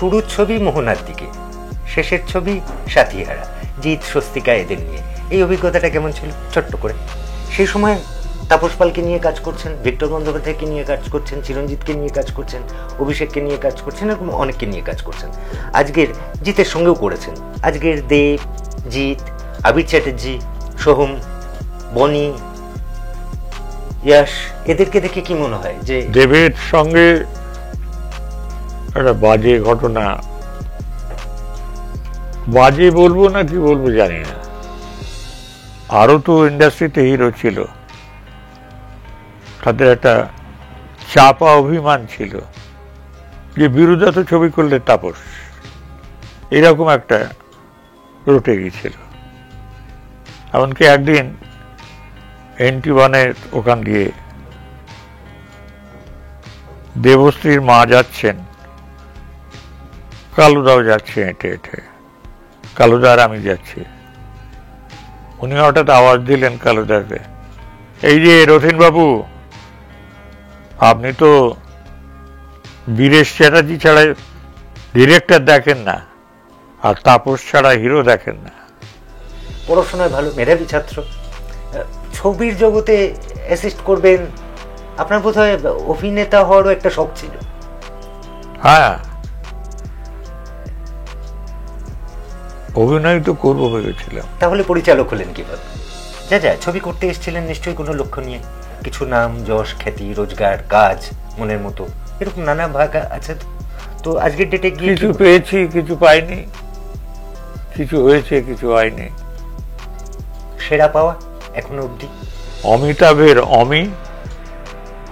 শুরুর ছবি মোহনার দিকে, শেষের ছবি সাথীহারা, জিৎ স্বস্তিকা এদের নিয়ে। এই অভিজ্ঞতাটা কেমন ছিল ছোট্ট করে? সেই সময় তাপস পালকে নিয়ে কাজ করছেন, ভিক্টর বন্দ্যোপাধ্যায়কে নিয়ে কাজ করছেন, চিরঞ্জিতকে নিয়ে কাজ করছেন, অভিষেককে নিয়ে কাজ করছেন, এরকম অনেককে নিয়ে কাজ করছেন। আজকের জিতের সঙ্গেও করেছেন। আজকের দেব, জিৎ, আবির চ্যাটার্জি, সোহম, বনি, ইয়াশ, এদেরকে দেখে কি মনে হয় যে দেবের সঙ্গে একটা বাজে ঘটনা, বাজে বলবো না কি বলবো জানি না, আরো তো ইন্ডাস্ট্রিতে হিরো ছিল, তাদের একটা চাপা অভিমান ছিল যে বিরুদ্ধে ছবি করলে তাপস, এরকম একটা রটে গিয়েছিল। এমনকি একদিন NT1-এর ওখান দিয়ে দেবশ্রীর মা যাচ্ছেন, কালুদাও যাচ্ছে হেঁটে হেঁটে, কালুদা আর আমি যাচ্ছি। উনি হঠাৎ আওয়াজ দিলেন কালুদাকে, এই যে রথীন বাবু, আপনি তো বীরেশ চ্যাটার্জি ছাড়া ডিরেক্টর দেখেন না, আর তাপস ছাড়া হিরো দেখেন না। পড়াশোনায় ভালো, মেধাবী ছাত্র, ছবির জগতে অ্যাসিস্ট করবেন, আপনার বোধহয় অভিনেতা হওয়ারও একটা শখ ছিল। হ্যাঁ, অভিনয় তো করবো ভেবেছিলাম। তাহলে পরিচালক হলেন কিভাবে? যা যা ছবি করতে এসেছিলেন নিশ্চয়ই কোনো লক্ষ্য নিয়ে, কিছু নাম, যশ, খ্যাতি, রোজগার, কাজ, মনের মতো এরকম নানা ভাগ আছে। তো আজকের ডেটে গিয়ে কিছু পেয়েছি, কিছু পাইনি, কিছু হয়েছে, কিছু হয়নি। সেরা পাওয়া এখনো অবধি অমিতাভের অমি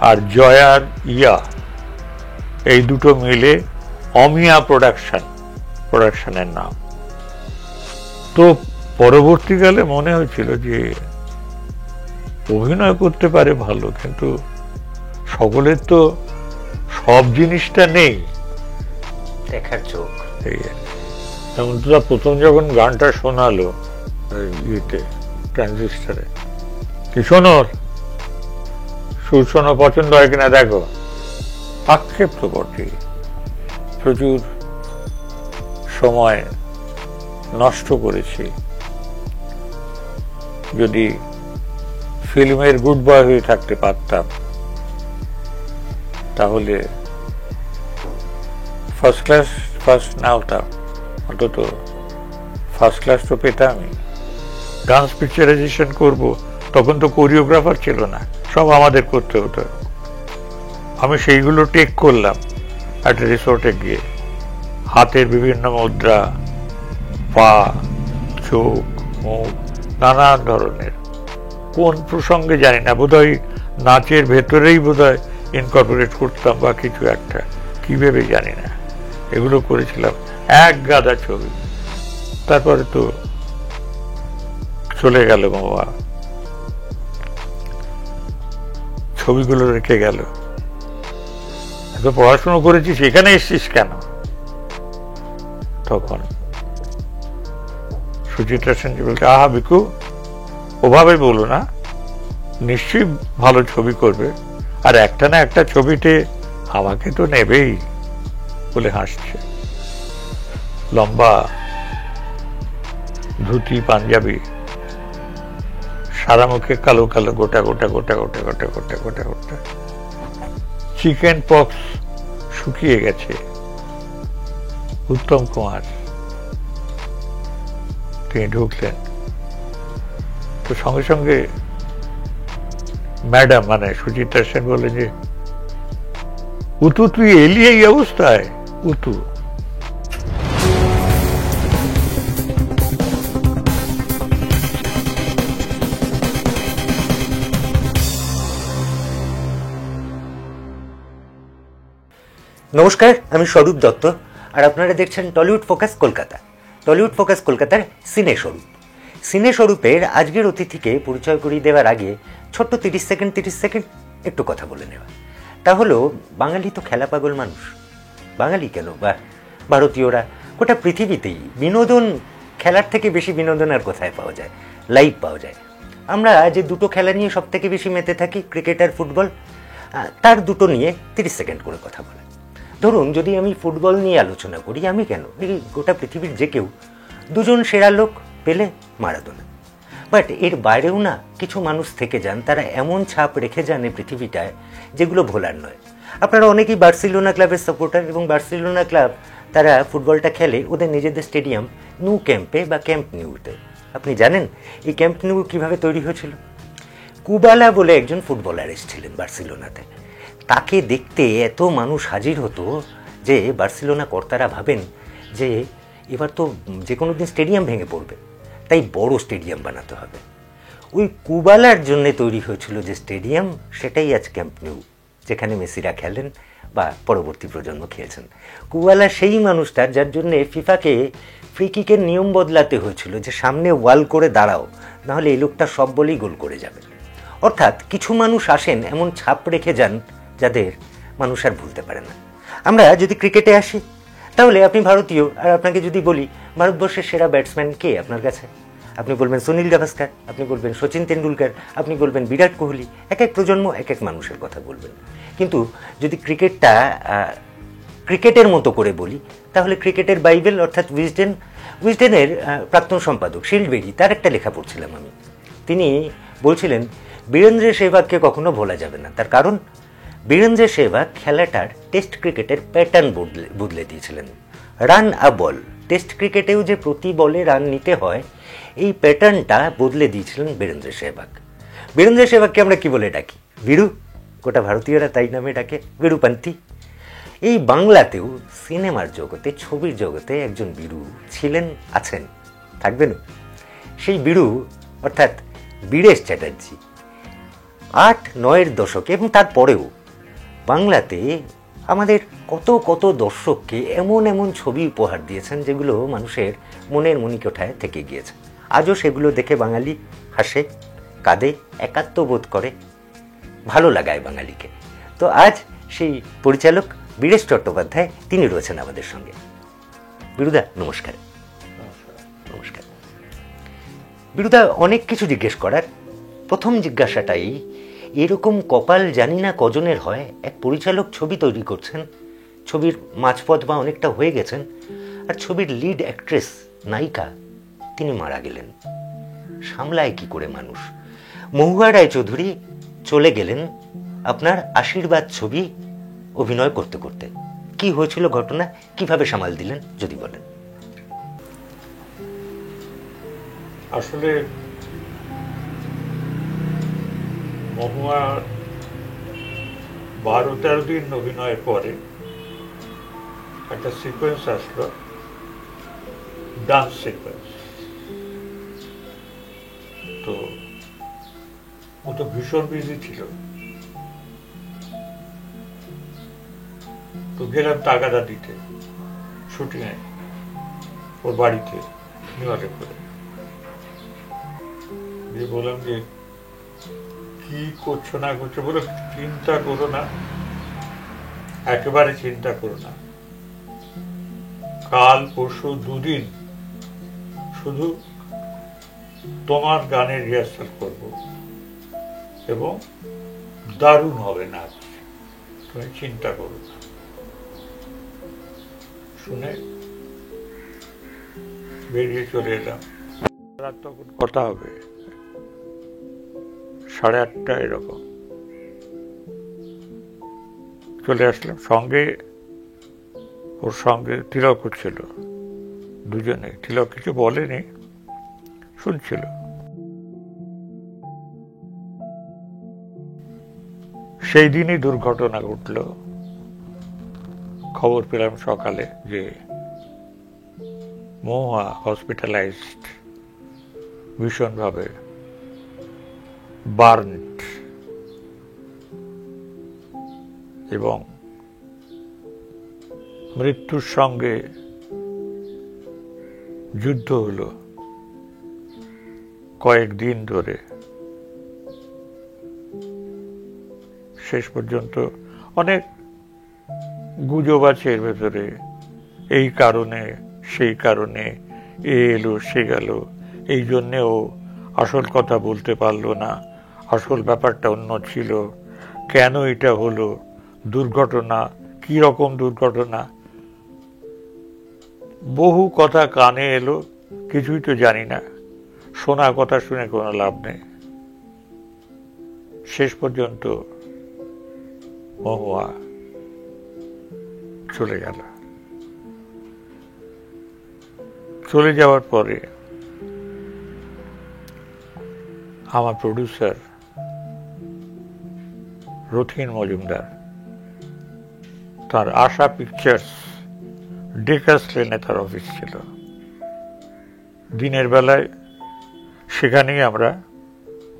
আর জয়ার ইয়া, এই দুটো মিলে অমিয়া প্রোডাকশনের নাম। তো পরবর্তীকালে মনে হয়েছিল যে অভিনয় করতে পারে ভালো, কিন্তু সকলের তো সব জিনিসটা নেই, দেখার চোখ। যেমন তোরা প্রথম যখন গানটা শোনালো ইয়েতে, ট্রানজিস্টারে, কি শোনোর সুর শোনো, পছন্দ হয় কিনা দেখো, আক্ষেপ তো বটেই, প্রচুর সময় নষ্ট করেছি। যদি ফিল্মের গুড বয় হয়ে থাকতে পারতাম তাহলে ফার্স্ট না হতাম, অন্তত ফার্স্ট ক্লাস তো পেতামই। ডান্স পিকচারাইজেশন করব, তখন তো কোরিওগ্রাফার ছিল না, সব আমাদের করতে হতো। আমি সেইগুলো টেক করলাম একটা রিসোর্টে গিয়ে, হাতের বিভিন্ন মুদ্রা, পা, চোখ, মুখ, নানান ধরনের, কোন প্রসঙ্গে জানি না, বোধহয় নাচের ভেতরেই বোধহয় ইনকর্পোরেট করতাম বা কিছু একটা, কি ভেবে জানি না, এগুলো করেছিলাম। এক গাদা ছবি, তারপরে তো চলে গেল বাবা, ছবিগুলো রেখে গেল। এত পড়াশুনো করেছি, সেখানে এসছিস কেন? তখন সুচিত্রা সেন বলতে, আহা বিকু, ওভাবে বলো না, নিশ্চয়ই ভালো ছবি করবে, আর একটা না একটা ছবিতে আমাকে তো নেবেই, বলে হাসছে। লম্বা ধুতি, পাঞ্জাবি, সারা মুখে কালো কালো গোটা গোটা গোটা গোটা গোটা গোটা গোটা গোটা, চিকেন পক্স শুকিয়ে গেছে। উত্তম কুমার তিনি ঢুকলেন, তো সঙ্গে সঙ্গে ম্যাডাম মানে সুচিত্রা সেন বললেন যে, উতু তুই এলি এই অবস্থায়? উতু নমস্কার, আমি স্বরূপ দত্ত, আর আপনারা দেখছেন Tollywood focus Kolkata. Tollywood focus কলকাতার সিনে স্বরূপ। সিনে স্বরূপের আজকের অতিথিকে পরিচয় করিয়ে দেওয়ার আগে ছোট্ট 30 সেকেন্ড একটু কথা বলে নেওয়া। তা হলো, বাঙালি তো খেলা পাগল মানুষ। বাঙালি কেন, বা ভারতীয়রা, গোটা পৃথিবীতেই বিনোদন, খেলার থেকে বেশি বিনোদন আর কোথায় পাওয়া যায়? লাইভ পাওয়া যায়। আমরা যে দুটো খেলা নিয়ে সব থেকে বেশি মেতে থাকি, ক্রিকেট আর ফুটবল, তার দুটো নিয়ে 30 সেকেন্ড করে কথা বলে। ধরুন যদি আমি ফুটবল নিয়ে আলোচনা করি, আমি কেন, এই গোটা পৃথিবীর যে কেউ, দুজন সেরা লোক পেলে, মারাদোনা। বাট এর বাইরেও না কিছু মানুষ থেকে যান, তারা এমন ছাপ রেখে যান এই পৃথিবীটায় যেগুলো ভোলার নয়। আপনারা অনেকেই বার্সেলোনা ক্লাবের সাপোর্টার, এবং বার্সেলোনা ক্লাব তারা ফুটবলটা খেলে ওদের নিজেদের স্টেডিয়াম নু ক্যাম্পে বা ক্যাম্প নিউতে। আপনি জানেন এই ক্যাম্প নিউ কীভাবে তৈরি হয়েছিল? কুবালা বলে একজন ফুটবলার এসেছিলেন বার্সেলোনাতে, তাকে দেখতে এত মানুষ হাজির হতো যে বার্সেলোনা কর্তারা ভাবেন যে এবার তো যে কোনো দিন স্টেডিয়াম ভেঙে পড়বে, তাই বড় স্টেডিয়াম বানাতে হবে। ওই কুবালার জন্য তৈরি হয়েছিল যে স্টেডিয়াম, সেটাই আজ ক্যাম্প নিউ, যেখানে মেসিরা খেলেন বা পরবর্তী প্রজন্ম খেয়েছেন। কুবালা সেই মানুষটা যার জন্যে ফিফাকে ফ্রি কিকের নিয়ম বদলাতে হয়েছিল, যে সামনে ওয়াল করে দাঁড়াও, নাহলে এই লোকটা সব বলেই গোল করে যাবে। অর্থাৎ কিছু মানুষ আসেন, এমন ছাপ রেখে যান যাদের মানুষ আর ভুলতে পারে না। আমরা যদি ক্রিকেটে আসি, তাহলে আপনি ভারতীয়, আর আপনাকে যদি বলি ভারতবর্ষের সেরা ব্যাটসম্যান কে আপনার কাছে, আপনি বলবেন সুনীল গাভাস্কার, আপনি বলবেন সচিন তেন্ডুলকার, আপনি বলবেন বিরাট কোহলি। এক এক প্রজন্ম এক এক মানুষের কথা বলবেন। কিন্তু যদি ক্রিকেটটা ক্রিকেটের মতো করে বলি, তাহলে ক্রিকেটের বাইবেল অর্থাৎ উইজডেনের প্রাক্তন সম্পাদক শিল্ডবেরি, তার একটা লেখা পড়ছিলাম আমি। তিনি বলছিলেন বীরেন্দ্র সেহবাগকে কখনো ভোলা যাবে না। তার কারণ বীরেন্দ্র সেহবাগ খেলাটার টেস্ট ক্রিকেটের প্যাটার্ন বদলে দিয়েছিলেন। রান আ বল, টেস্ট ক্রিকেটেও যে প্রতি বলে রান নিতে হয়, এই প্যাটার্নটা বদলে দিয়েছিলেন বীরেন্দ্র সেহবাগ। বীরেন্দ্র সেহবাগকে আমরা কি বলে ডাকি? বীরু। গোটা ভারতীয়রা তাই নামে ডাকে, বীরুপন্থী। এই বাংলাতেও সিনেমার জগতে, ছবির জগতে একজন বীরু ছিলেন, আছেন, থাকবেন। সেই বীরু অর্থাৎ বীরেশ চ্যাটার্জি ৮-৯-এর দশকে এবং তারপরেও বাংলাতে আমাদের কত কত দর্শককে এমন এমন ছবি উপহার দিয়েছেন যেগুলো মানুষের মনের মণিকোঠায় থেকে গিয়েছে। আজও সেগুলো দেখে বাঙালি হাসে, কাঁদে, একাত্মবোধ করে, ভালো লাগায় বাঙালিকে। তো আজ সেই পরিচালক বীরেশ চট্টোপাধ্যায়, তিনি রয়েছেন আমাদের সঙ্গে। বীরুদা নমস্কার। নমস্কার বীরুদা, অনেক কিছু জিজ্ঞেস করার। প্রথম জিজ্ঞাসাটাই, এরকম কপাল জানি না কজনের হয়, এক পরিচালক ছবি তৈরি করছেন, ছবির মাঝপথ বা অনেকটা হয়ে গেছেন, আর ছবির লিড অ্যাক্ট্রেস, নায়িকা, তিনি মারা গেলেন। সামলায় কি করে মানুষ? মহুয়া রায়চৌধুরী চলে গেলেন আপনার আশীর্বাদ ছবি অভিনয় করতে করতে। কি হয়েছিল ঘটনা, কিভাবে সামাল দিলেন যদি বলেন? আসলে মহুয়া 12-13 দিন অভিনয়ের পরে একটা সিকোয়েন্স আসলো, ডান্স সিকোয়েন্স। তো ও তো ভীষণ বিজি ছিল, তো গেলাম তাগাদা দিতে শুটিংয়ে ওর বাড়িতে নিউ ইয়র্কে করে। দিয়ে বললাম যে কি করছো না করছো, বলো চিন্তা করো না, একেবারে চিন্তা করো না, কাল পরশু 2 দিন শুধু তোমার গানের রিহার্সাল করবো এবং দারুণ হবে নাচ, তুমি চিন্তা করো না। শুনে বেরিয়ে চলে এলাম। রাত তখন কথা হবে 8:30 এরকম। চলে আসলাম, সঙ্গে ওর সঙ্গে তিলক ছিল, দুজনে। তিলক কিছু বলেনি, শুনছিল। সেই দিনই দুর্ঘটনা ঘটল। খবর পেলাম সকালে যে মহুয়া হসপিটালাইজড, ভীষণভাবে বার্নড, এবং মৃত্যুর সঙ্গে যুদ্ধ হলো কয়েকদিন ধরে। শেষ পর্যন্ত অনেক গুজব আছে এর ভেতরে, এই কারণে সেই কারণে, এ এলো সে গেল, এই জন্যে ও আসল কথা বলতে পারলো না, আসল ব্যাপারটা অন্য ছিল, কেন এটা হলো, দুর্ঘটনা, কি কি রকম দুর্ঘটনা, বহু কথা কানে এলো, কিছুই তো জানি না, শোনা কথা শুনে কোনো লাভ নেই। শেষ পর্যন্ত মহুয়া চলে গেল। চলে যাওয়ার পরে আমার প্রডিউসার রথীন মজুমদার, তার আশা পিকচার্স ডেকাস লেনে তার অফিস ছিল। দিনের বেলায় সেখানেই আমরা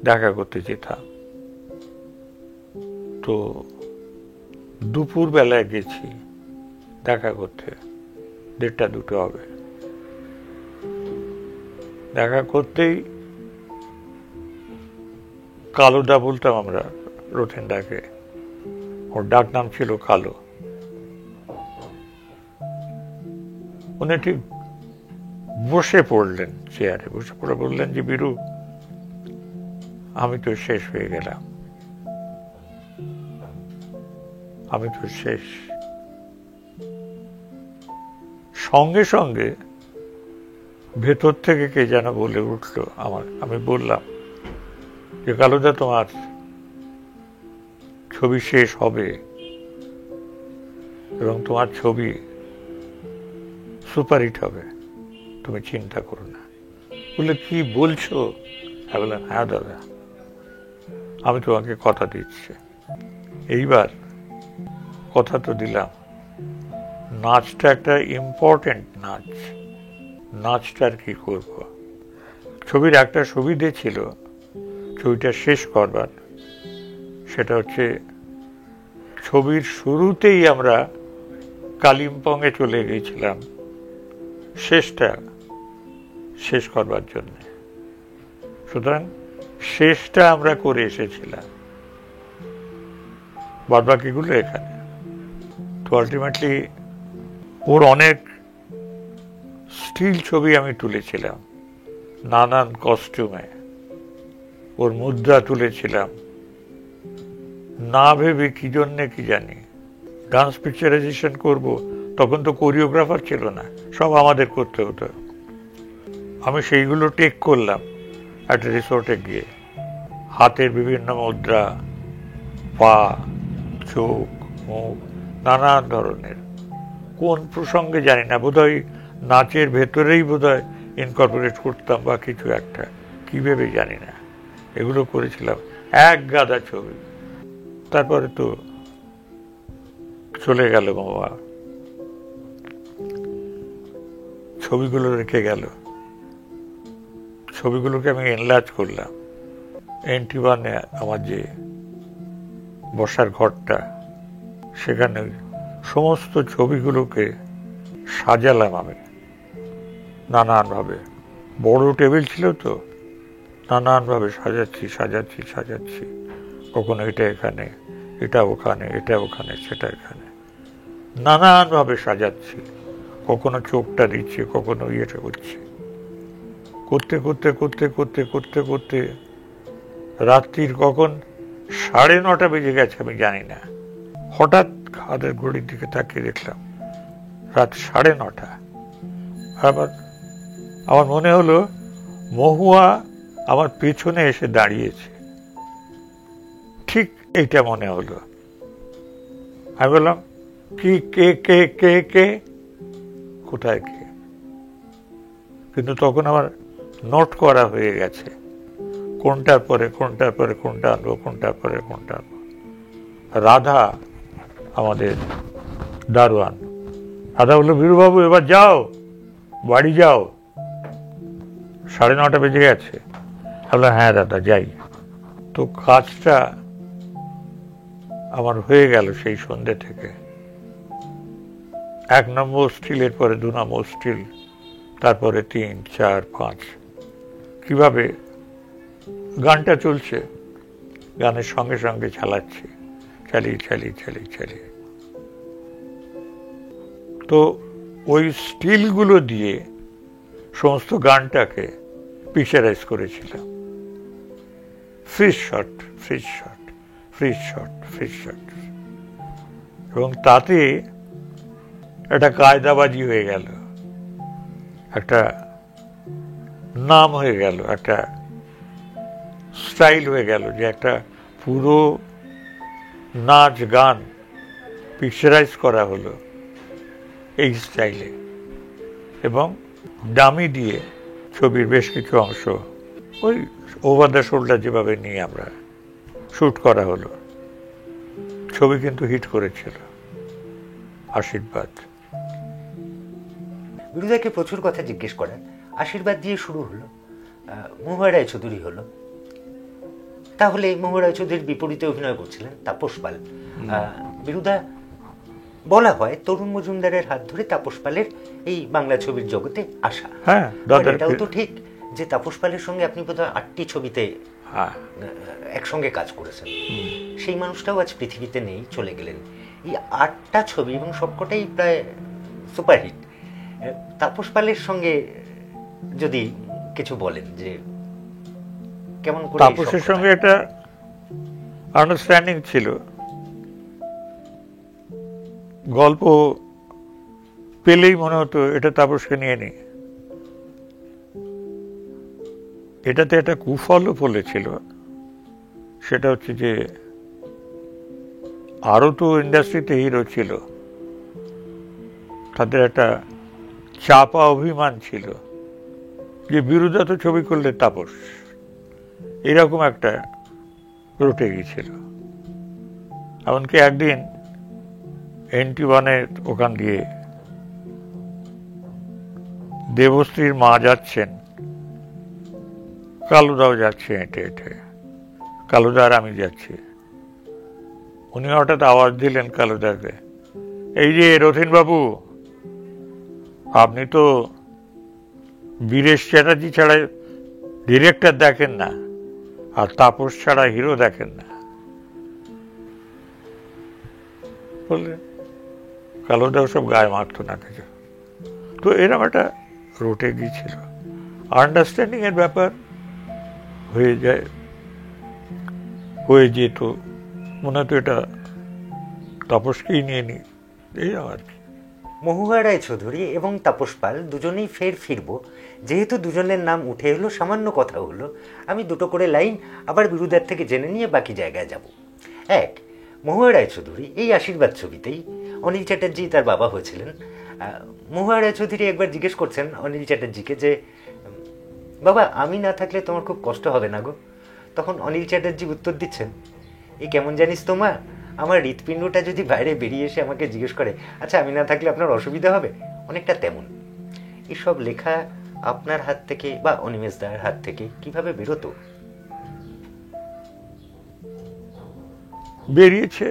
দেখা করতে যেতাম। তো দুপুর বেলায় গেছি দেখা করতে, 1:30-2 হবে। দেখা করতেই কালোদা বলতাম আমরা রথীনদাকে, ওর ডাক নাম ছিল কালো। উনি ঠিক বসে পড়লেন, চেয়ারে বসে পড়ে বললেন যে, বীরু, আমি তো শেষ হয়ে গেলাম, আমি তো শেষ। সঙ্গে সঙ্গে ভেতর থেকে কে যেন বলে উঠলো আমার। আমি বললাম যে, কালোদা, তোমার ছবি শেষ হবে এবং তোমার ছবি সুপারহিট হবে, তুমি চিন্তা করো না। বলে, কি বলছো? আমি বললাম, হ্যাঁ দাদা, আমি তোমাকে কথা দিচ্ছি। এইবার কথা তো দিলাম, নাচটা একটা ইম্পর্টেন্ট নাচ, নাচটা আর কি করব। ছবির একটা সুবিধে ছিল ছবিটা শেষ করবার, সেটা হচ্ছে ছবির শুরুতেই আমরা কালিম্পংয়ে চলে গিয়েছিলাম শেষটা শেষ করবার জন্য। সুতরাং শেষটা আমরা করে এসেছিলাম, বাদবাকিগুলো এখানে। তো আলটিমেটলি ওর অনেক স্টিল ছবি আমি তুলেছিলাম নানান কস্টিউমে, ওর মুদ্রা তুলেছিলাম, না ভেবে কি জন্যে কি জানি। ডান্স পিকচারাইজেশন করব, তখন তো কোরিওগ্রাফার ছিল না, সব আমাদের করতে হতো। আমি সেইগুলো টেক করলাম একটা রিসোর্টে গিয়ে। হাতের বিভিন্ন মুদ্রা, পা, চোখ, মুখ, নানান ধরনের, কোন প্রসঙ্গে জানি না, বোধহয় নাচের ভেতরেই বোধহয় ইনকর্পোরেট করতাম বা কিছু একটা, কি ভেবে জানি না, এগুলো করেছিলাম। এক গাদা ছবি। তারপরে তো চলে গেল বাবা, ছবিগুলো রেখে গেল। ছবিগুলোকে আমি এনলার্জ করলাম। এন্টিওয়ানে আমার যে বসার ঘরটা, সেখানে সমস্ত ছবিগুলোকে সাজালাম আমি নানানভাবে। বড় টেবিল ছিল তো, নানানভাবে সাজাচ্ছি সাজাচ্ছি সাজাচ্ছি। কখনো এটা এখানে, এটা ওখানে, এটা ওখানে, সেটা এখানে, নানানভাবে সাজাচ্ছি। কখনো চোখটা দিচ্ছি, কখনো ইয়েটা করছি। করতে করতে করতে করতে করতে করতে রাত্রির কখন 9:30 বেজে গেছে আমি জানি না। হঠাৎ হাতের ঘড়ির দিকে তাকিয়ে দেখলাম রাত 9:30। আবার আমার মনে হলো মহুয়া আমার পেছনে এসে দাঁড়িয়েছে, ঠিক এইটা মনে হলো। আমি বললাম, কি, কে কে কে কে, কোথায় কে? কিন্তু তখন আমার নোট করা হয়ে গেছে, কোনটার পরে কোনটার পরে কোনটা আনবো, কোনটার পরে কোনটা আনবো। রাধা আমাদের দারোয়ান, রাধা বললো, বীরুবাবু এবার যাও, বাড়ি যাও, 9:30 বেজে গেছে। বললাম, হ্যাঁ দাদা যাই। তো কাজটা আমার হয়ে গেল সেই সন্ধ্যে থেকে। 1 নম্বর স্টিলের পরে 2 নম্বর স্টিল, তারপরে 3, 4, 5, কিভাবে গানটা চলছে, গানের সঙ্গে সঙ্গে চালাচ্ছি, চালিয়ে চালিয়ে চালিয়ে চালিয়ে। তো ওই স্টিলগুলো দিয়ে সমস্ত গানটাকে পিকচারাইজ করেছিলাম। Fridge shot, fridge shot, fridge shot, fridge shot, এবং তাতে একটা কায়দাবাজি হয়ে গেল, একটা নাম হয়ে গেল, একটা স্টাইল হয়ে গেল, যে একটা পুরো নাচ গান পিকচারাইজ করা হলো এই স্টাইলে, এবং ডামি দিয়ে ছবির বেশ কিছু অংশ ওই ওভার দ্য শোল্ডার যেভাবে নিয়ে আমরা শুট করা হলো। ছবি কিন্তু হিট করেছিল। আশীর্বাদ। বিরুদাকে প্রচুর কথা জিজ্ঞেস করেন। আশীর্বাদ দিয়ে শুরু হলো, মহুয়া রায়চৌধুরী হলো, তাহলে মহুয়া রায়চৌধুরীর বিপরীতে অভিনয় করছিলেন তাপস পাল। বিরুদা বলা হয় তরুণ মজুমদারের হাত ধরে তাপস পালের এই বাংলা ছবির জগতে আসা। হ্যাঁ, এটাও তো ঠিক যে তাপস পালের সঙ্গে আপনি বোধহয় 8টি ছবিতে একসঙ্গে কাজ করেছেন। সেই মানুষটাও আজ পৃথিবীতে নেই, চলে গেলেন। এই 8টা ছবি এবং সবকটাই প্রায় সুপারহিট। তাপস পালের সঙ্গে যদি কিছু বলেন, যে কেমন করে তাপসের সঙ্গে একটা আন্ডারস্ট্যান্ডিং ছিল। গল্প পেলেই মনে হতো এটা তাপসকে নিয়ে নি। এটাতে একটা কুফলও ফলেছিল, সেটা হচ্ছে যে আরো তো ইন্ডাস্ট্রিতে হিরো ছিল, তাদের একটা চাপা অভিমান ছিল যে বিরুদ্ধা তো ছবি করলে তাপস, এরকম একটা রুটে গিয়েছিল। এমনকি একদিন NT1-এর ওখান দিয়ে দেবশ্রীর মা যাচ্ছেন, কালুদাও যাচ্ছে হেঁটে হেঁটে, কালুদা আর আমি যাচ্ছি। উনি হঠাৎ আওয়াজ দিলেন কালুদাকে, এই যে রথীন বাবু, আপনি তো বীরেশ চ্যাটার্জি ছাড়া ডিরেক্টর দেখেন না, আর তাপস ছাড়া হিরো দেখেন না। বললেন কালুদাও সব গায়ে মারত না কিছু। তো এরকম একটা রুটে গিয়েছিল। আন্ডারস্ট্যান্ডিং এর ব্যাপার হয়ে যায়, হয়ে যেত, মনে হতো এটা তাপসকেই নিয়ে নি, এই আর কি। মহুয়া রায়চৌধুরী এবং তাপস পাল দুজনেই ফের ফিরব, যেহেতু দুজনের নাম উঠে এলো, সামান্য কথা হলো, আমি দুটো করে লাইন আবার বিরুদার থেকে জেনে নিয়ে বাকি জায়গায় যাব। এক, মহুয়া রায়চৌধুরী এই আশীর্বাদ ছবিতেই অনিল চ্যাটার্জি তার বাবা হয়েছিলেন। মহুয়া রায়চৌধুরী একবার জিজ্ঞেস করছেন অনিল চ্যাটার্জিকে যে, বাবা আমি না থাকলে তোমার খুব কষ্ট হবে না গো? তখন অনিল চ্যাটার্জি উত্তর দিচ্ছেন, এই কেমন জানিস তো মা, আমার হৃৎপিণ্ডটা যদি বাইরে বেরিয়ে এসে আমাকে জিজ্ঞেস করে, আচ্ছা আমি না থাকলে আপনার অসুবিধা হবে, অনেকটা তেমন। এসব লেখা আপনার হাত থেকে বা অনিমেষ দার হাত থেকে কিভাবে বেরোতো? বেরিয়েছে,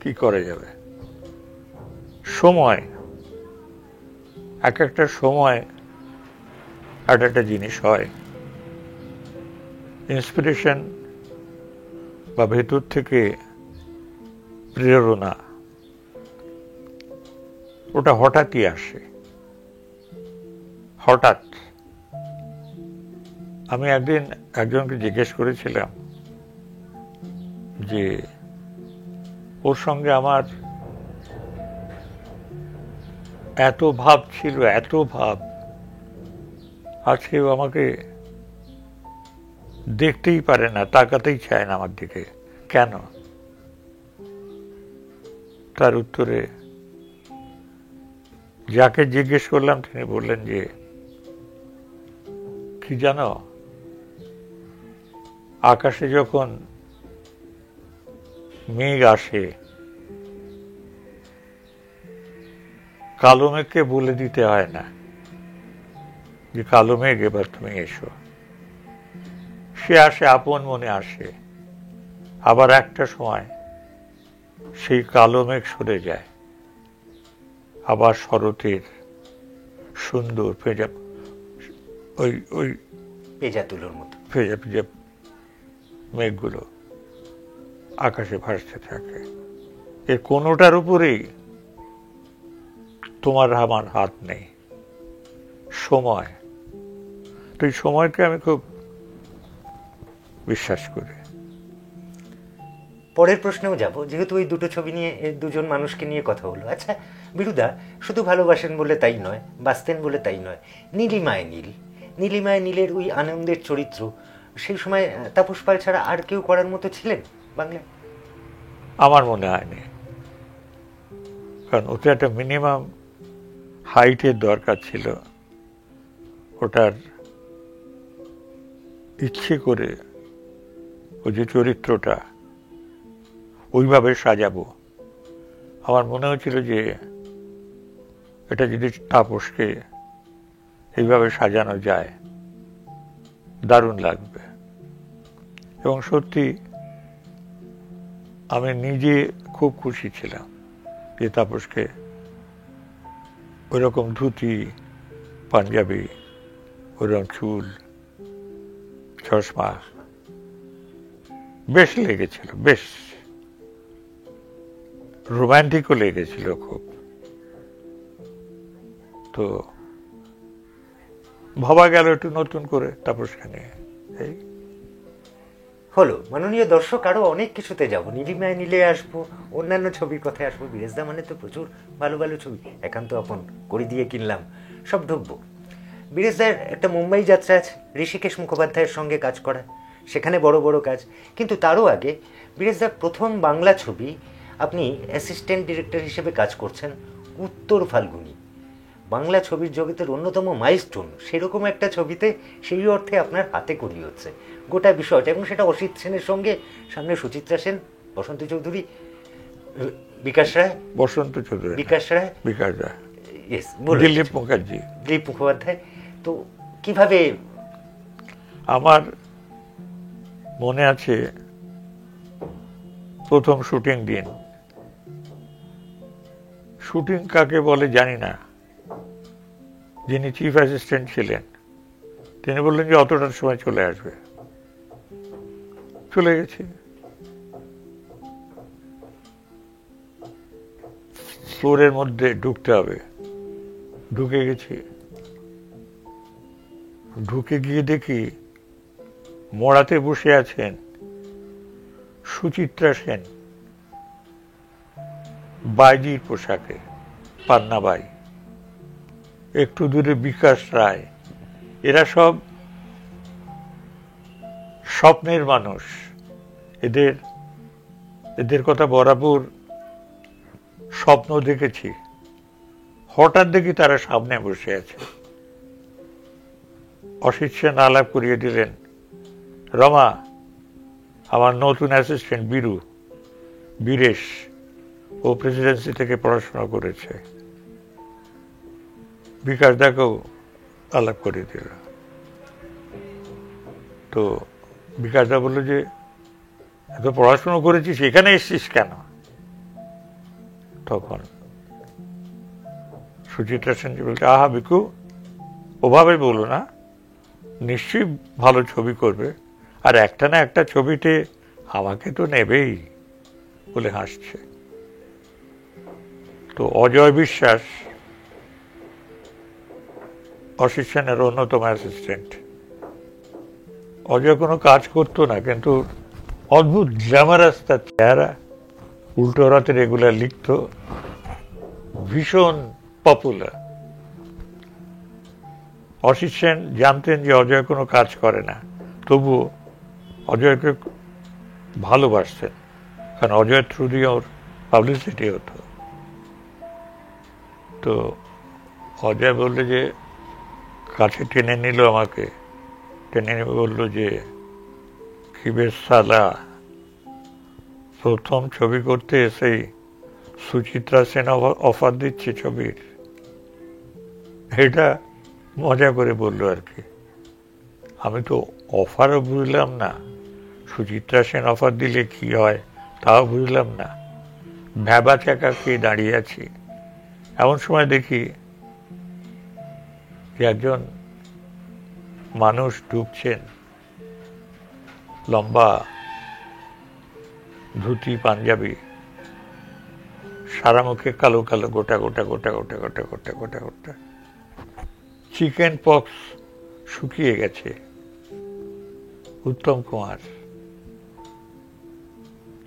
কি করা যাবে, সময়, এক একটা সময় এক একটা জিনিস হয়। ইন্সপিরেশন বা ভেতর থেকে প্রেরণা, ওটা হঠাৎই আসে, হঠাৎ। আমি একদিন একজনকে জিজ্ঞেস করেছিলাম যে ওর সঙ্গে আমার এত ভাব ছিল, এত ভাব, আজকে ও আমাকে দেখতেই পারে না, তাকাতেই চায় না আমার দিকে, কেন? তার উত্তরে যাকে জিজ্ঞেস করলাম তিনি বললেন যে, কি জানো, আকাশে যখন মেঘ আসে, কালো মেঘকে বলে দিতে হয় না যে কালো মেঘ এবার তুমি এসো, সে আসে, আপন মনে আসে। আবার একটা সময় সেই কালো মেঘ সরে যায়, আবার শরতের সুন্দর পেঁজা, ওই ওই পেঁজা তুলোর মতো পেঁজা পেঁজা মেঘগুলো আকাশে ভাসতে থাকে। এর কোনোটার উপরেই তোমার আমার হাত নেই। সময়, তো এই সময়কে আমি খুব বিশ্বাস করি। পরের প্রশ্নেও যাব, যেহেতু ওই দুটো ছবি নিয়ে দুজন মানুষকে নিয়ে কথা হলো। আচ্ছা বিরুদা, শুধু ভালোবাসেন বলে তাই নয়, বাঁচতেন বলে তাই নয়, নীলিমায় নীল, নীলিমায় নীলের ওই আনন্দের চরিত্র সেই সময় তাপস পাল ছাড়া আর কেউ করার মতো ছিলেন বাংলায়? আমার মনে হয়নি, কারণ ওটা একটা মিনিমাম হাইটের দরকার ছিল। ওটার ইচ্ছে করে ওই যে চরিত্রটা ওইভাবে সাজাবো, আমার মনে হয়েছিল যে এটা যদি তাপসকে এইভাবে সাজানো যায় দারুণ লাগবে। এবং সত্যি আমি নিজে খুব খুশি ছিলাম যে তাপসকে ওইরকম ধুতি, পাঞ্জাবি, ওইরকম চুল, চশমা বেশ লেগেছিল, বেশ রোমান্টিকও লেগেছিল খুব। তো ভাবা গেল একটু নতুন করে তাপসকে নিয়ে। এই হলো। মাননীয় দর্শক, আরো অনেক কিছুতে যাব, নীলিমায় নীলে আসবো, অন্যান্য ছবির কথায় আসবো। বিরেশদা মানে তো প্রচুর ভালো ভালো ছবি, একান্ত আপন, করি দিয়ে কিনলাম, সব ঢুকবো। বিরেশদার একটা মুম্বাই যাত্রা আছে, ঋষিকেশ মুখোপাধ্যায়ের সঙ্গে কাজ করা, সেখানে বড় বড় কাজ। কিন্তু তারও আগে বিরেশদার প্রথম বাংলা ছবি, আপনি অ্যাসিস্ট্যান্ট ডিরেক্টর হিসেবে কাজ করছেন, উত্তর ফাল্গুনী, বাংলা ছবির জগতের অন্যতম মাইলস্টোন। সেরকম একটা ছবিতে সেই অর্থে আপনার হাতে করি হচ্ছে গোটা বিষয়টা, এবং সেটা অসিত সেনের সঙ্গে, সামনে সুচিত্রা সেন, বসন্ত চৌধুরী, বিকাশ রায়, বসন্ত চৌধুরী, বিকাশ রায়, বিকাশ রায়, ইয়েস, দিলীপ মুখার্জি, দিলীপ মুখোপাধ্যায়। তো কিভাবে? আমার মনে আছে প্রথম শুটিং দিন, শুটিং কাকে বলে জানি না, যিনি চিফ অ্যাসিস্ট্যান্ট ছিলেন তিনি বললেন যে অতটার সময় চলে আসবে। চলে গেছি, ফ্লোরের মধ্যে ঢুকতে হবে, ঢুকে গেছি, ঢুকে গিয়ে দেখি মোড়াতে বসে আছেন সুচিত্রা সেন, বাইজির পোশাকে, পান্নাবাই, একটু দূরে বিকাশ রায়। এরা সব স্বপ্নের মানুষ, এদের কথা বরাবর স্বপ্ন দেখেছি। হঠাৎ দেখি তারা সামনে বসে আছে। অসিত সেন আলাপ করিয়ে দিলেন, রমা আমার নতুন অ্যাসিস্ট্যান্ট বীরেশ, ও প্রেসিডেন্সি থেকে পড়াশোনা করেছে। বিকাশ দাকেও আলাপ করে দিল। তো বিকাশ দা বললো যে এত পড়াশোনা করেছিস, এখানে এসছিস কেন? তখন সুচিত্রা সেন বলছে, আহা বিকু, ওভাবে বলো না, নিশ্চয়ই ভালো ছবি করবে, আর একটা না একটা ছবিতে আমাকে তো নেবেই, বলে হাসছে। তো অজয় বিশ্বাস অসিত সেনের অন্যতম অ্যাসিস্ট্যান্ট। অজয় কোনো কাজ করতো না, কিন্তু অদ্ভুত গ্ল্যামারাস তার চেহারা, উল্টো রাতে রেগুলার লিখত, ভীষণ পপুলার। অসিত সেন জানতেন যে অজয় কোনো কাজ করে না, তবুও অজয়কে ভালোবাসতেন, কারণ অজয়ের থ্রু দিয়ে ওর পাবলিসিটি হতো। তো অজয় বললো যে, কাছে টেনে নিল আমাকে, টেনে নিয়ে বললো যে, কি বেশ সালা, প্রথম ছবি করতে এসেই সুচিত্রা সেন অফার দিচ্ছে ছবির। এটা মজা করে বললো আর কি। আমি তো অফারও বুঝলাম না, সুচিত্রা সেন অফার দিলে কি হয় তাও বুঝলাম না, ভ্যাবা চাকা খেয়ে দাঁড়িয়ে আছি। এমন সময় দেখি যে একজন মানুষ ঢুকছেন, লম্বা ধুতি পাঞ্জাবি, সারা মুখে কালো কালো গোটা গোটা গোটা গোটা গোটা গোটা গোটা গোটা, চিকেন পক্স শুকিয়ে গেছে, উত্তম কুমার।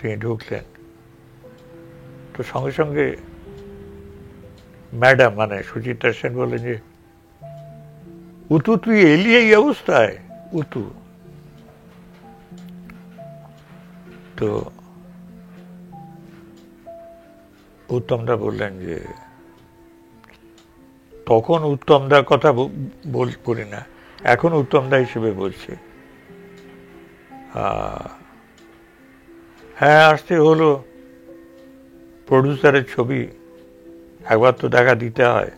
তিনি ঢুকলেন, তো সঙ্গে সঙ্গে ম্যাডাম মানে সুচিত্রা সেন বললেন যে, উতু তুই এলি এই অবস্থায়? উতু তো উত্তমদা বললেন যে, তখন উত্তমদার কথা বলি না, এখন উত্তমদা হিসেবে বলছি, হ্যাঁ আসতে হলো, প্রডিউসারের ছবি একবার তো দেখা দিতে হয়,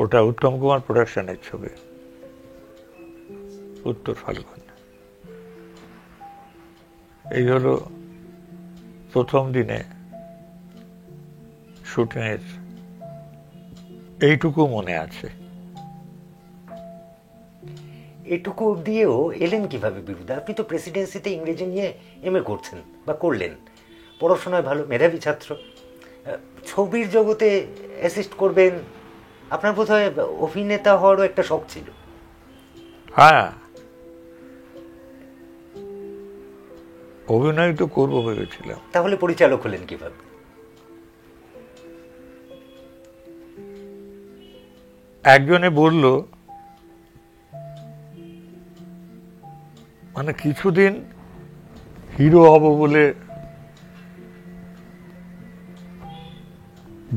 ওটা উত্তম কুমার প্রোডাকশনের ছবি, উত্তর ফাল্গুন। এই হলো প্রথম দিনে শুটিংয়ের, এইটুকু মনে আছে। এটুকু অবধিও এলেন কিভাবে বিরুদ্ধা? আপনি তো প্রেসিডেন্সিতে ইংরেজি নিয়ে এমএ করছেন বা করলেন, পড়াশোনায় ভালো, মেধাবী ছাত্র, ছবির জগতে অ্যাসিস্ট করবেন, আপনার বোধহয় অভিনেতা হওয়ারও একটা শখ ছিল। হ্যাঁ, অভিনয় তো করবো ভেবেছিলাম। তাহলে পরিচালক হলেন কিভাবে? একজনে বলল, মানে কিছুদিন হিরো হব বলে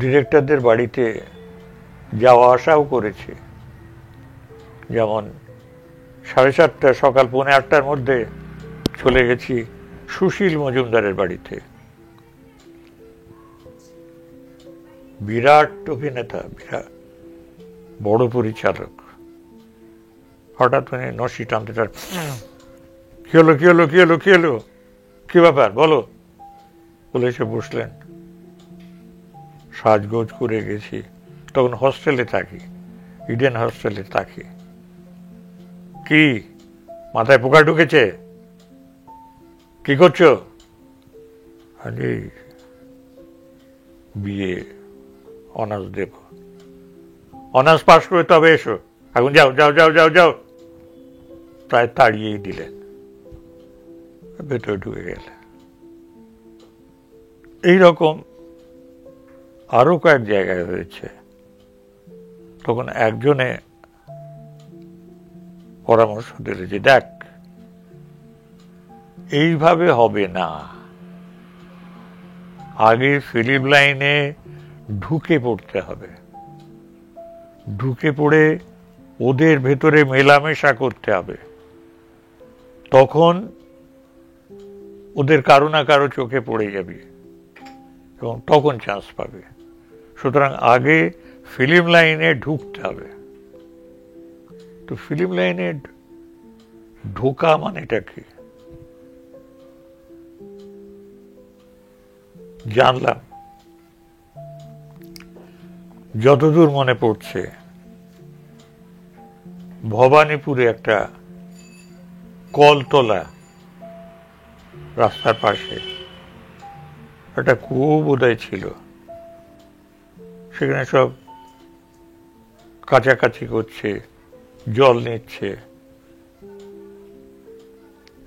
ডিরেক্টরদের বাড়িতে যাওয়া আসাও করেছি, যেমন 7:30 সকাল 7:45-র মধ্যে চলে গেছি সুশীল মজুমদারের বাড়িতে, বিরাট অভিনেতা, বিরাট বড় পরিচালক। হঠাৎ মানে নসি টানতে টানতে, কি হলো কি হলো কি হলো কি হলো, কি ব্যাপার বলো, বলে এসে বসলেন। সাজগোজ করে গেছি, তখন হস্টেলে থাকি, ইডেন হস্টেলে থাকি। কি মাথায় পোকা ঢুকেছে, কি করছো? আরে বিয়ে অনার্স দেব, অনার্স পাস করে তবে এসো, এখন যাও যাও যাও যাও যাও। প্রায় তাড়িয়েই দিলেন, ভেতরে ঢুকে গেলে। এইরকম আরো কয়েক জায়গায় হয়েছে। তখন একজনে পরামর্শ দিল যে, দেখ এইভাবে হবে না, আগে ফিল্ম লাইনে ঢুকে পড়তে হবে, ঢুকে পড়ে ওদের ভেতরে মেলামেশা করতে হবে, তখন ওদের কারো না কারো চোখে পড়ে যাবে এবং তখন চান্স পাবে। সুতরাং আগে ফিল্ম লাইনে ঢুকতে হবে। তো ফিল্ম লাইনে ঢোকা মানেটা কি জানলাম। যতদূর মনে পড়ছে, ভবানীপুরে একটা কলতলা রাস্তার পাশে একটা কুয়ো বোধহয় ছিল, সেখানে সব কাছাকাছি করছে, জল নিচ্ছে।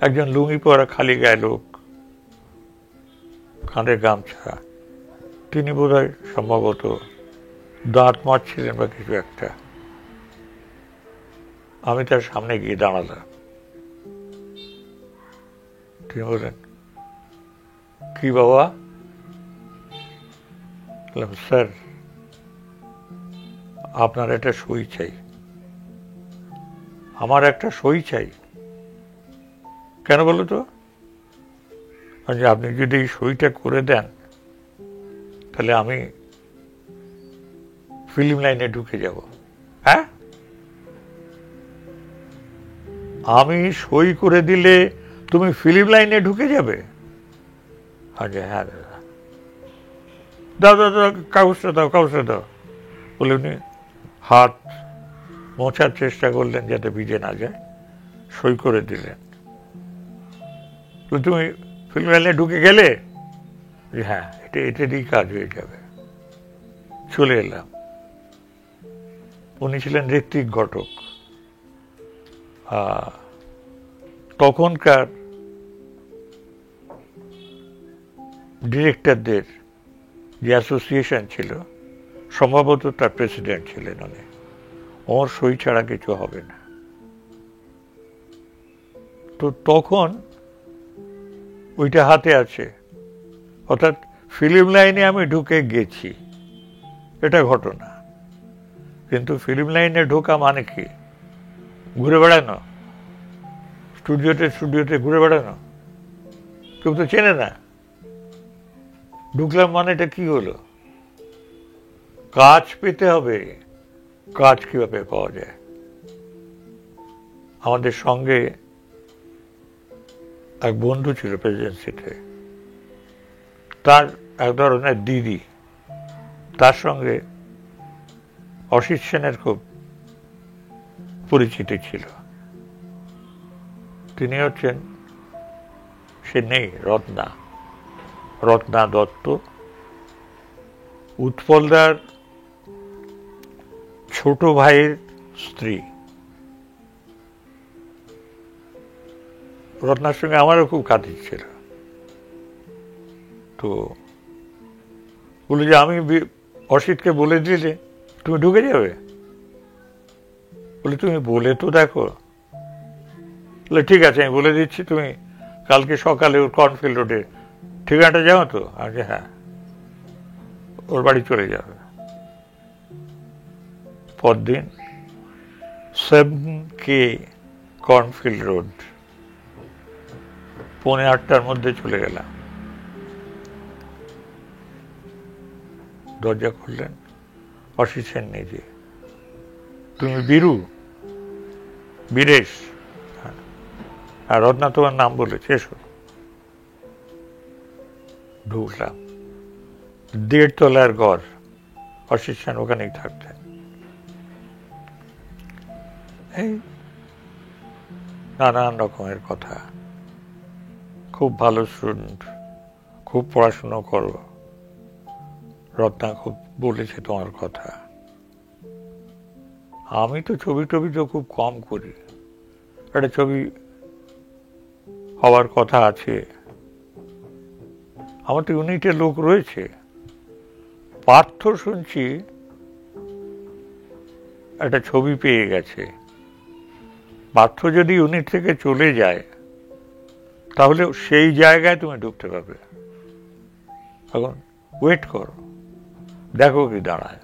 একজন লুঙ্গি পরা খালি গায়ে লোক, কাঁধে গামছা, তিনি বোধহয় সম্ভবত দাঁত মাজছিলেন বা কিছু একটা। আমি তার সামনে গিয়ে দাঁড়ালাম। তিনি বললেন, কি বাবা? বললাম, স্যার আপনার একটা সই চাই। আমার একটা সই চাই? কেন বলো তো? আপনি যদি এই সইটা করে দেন তাহলে আমি ফিল্ম লাইনে ঢুকে যাব। হ্যাঁ, আমি সই করে দিলে তুমি ফিল্ম লাইনে ঢুকে যাবে? আচ্ছা হ্যাঁ দাদা, দাও দাও দাও, কাগজটা দাও, কাগজটা দাও। বলে উনি হাত মোছার চেষ্টা করলেন যাতে ভিজে না যায়, সই করে দিলেন। তুমি ফিল্ম লাইনে ঢুকে গেলে? হ্যাঁ, এটা দিয়েই কাজ হয়ে যাবে। চলে এলাম। উনি ছিলেন ঋত্বিক ঘটক। তখনকার ডিরেক্টরদের যে অ্যাসোসিয়েশন ছিল, সম্ভবত তার প্রেসিডেন্ট ছিলেন উনি। ওর সই ছাড়া কিছু হবে না। তো তখন ওইটা হাতে আছে, অর্থাৎ ফিল্ম লাইনে আমি ঢুকে গেছি, এটা ঘটনা। কিন্তু ফিল্ম লাইনে ঢোকা মানে কি? ঘুরে বেড়ানো, স্টুডিওতে ঘুরে বেড়ানো? কেউ তো চেনে না। ঢুকলাম মানে এটা কি হলো? কাজ পেতে হবে। কাজ কিভাবে পাওয়া যায়? আমাদের সঙ্গে এক বন্ধু ছিল প্রেসিডেন্সিতে, তার এক ধরনের দিদি, তার সঙ্গে অসিত সেনের খুব পরিচিতি ছিল। তিনি হচ্ছেন, সে নেই, রত্না দত্ত, উৎপলদার ছোট ভাইয়ের স্ত্রী। রত্নার সঙ্গে আমারও খুব খাতির ছিল। তো বলে যে আমি অসিতকে বলে দিলে তুমি ঢুকে যাবে। বলে তুমি বলে তো দেখো। বলে ঠিক আছে, আমি বলে দিচ্ছি, তুমি কালকে সকালে ওর কর্নফিল্ড রোডে ঠিকানাটা যাও তো? আগে হ্যাঁ, ওর বাড়ি চলে যাবে। পরদিন 7K কর্নফিল্ড রোড, 7:45 মধ্যে চলে গেলাম। দরজা খুললেন অসিত সেন নিজে। তুমি বীরেশ? আর রত্না তোমার নাম বলেছে, এসো। ঢুকলাম। 1.5 তলার ঘর, অসিত সেন ওখানেই থাকতেন। এই নানান রকমের কথা। খুব ভালো স্টুডেন্ট, খুব পড়াশুনো করো, রত্না খুব বলেছে তোমার কথা। আমি তো ছবি তো খুব কম করি। একটা ছবি হওয়ার কথা আছে, আমার তো ইউনিটের লোক রয়েছে। পার্থ শুনছি একটা ছবি পেয়ে গেছে। পার্থ যদি ইউনিট থেকে চলে যায় তাহলে সেই জায়গায় তুমি ঢুকতে পারবে। এখন ওয়েট করো, দেখো কি দাঁড়ায়।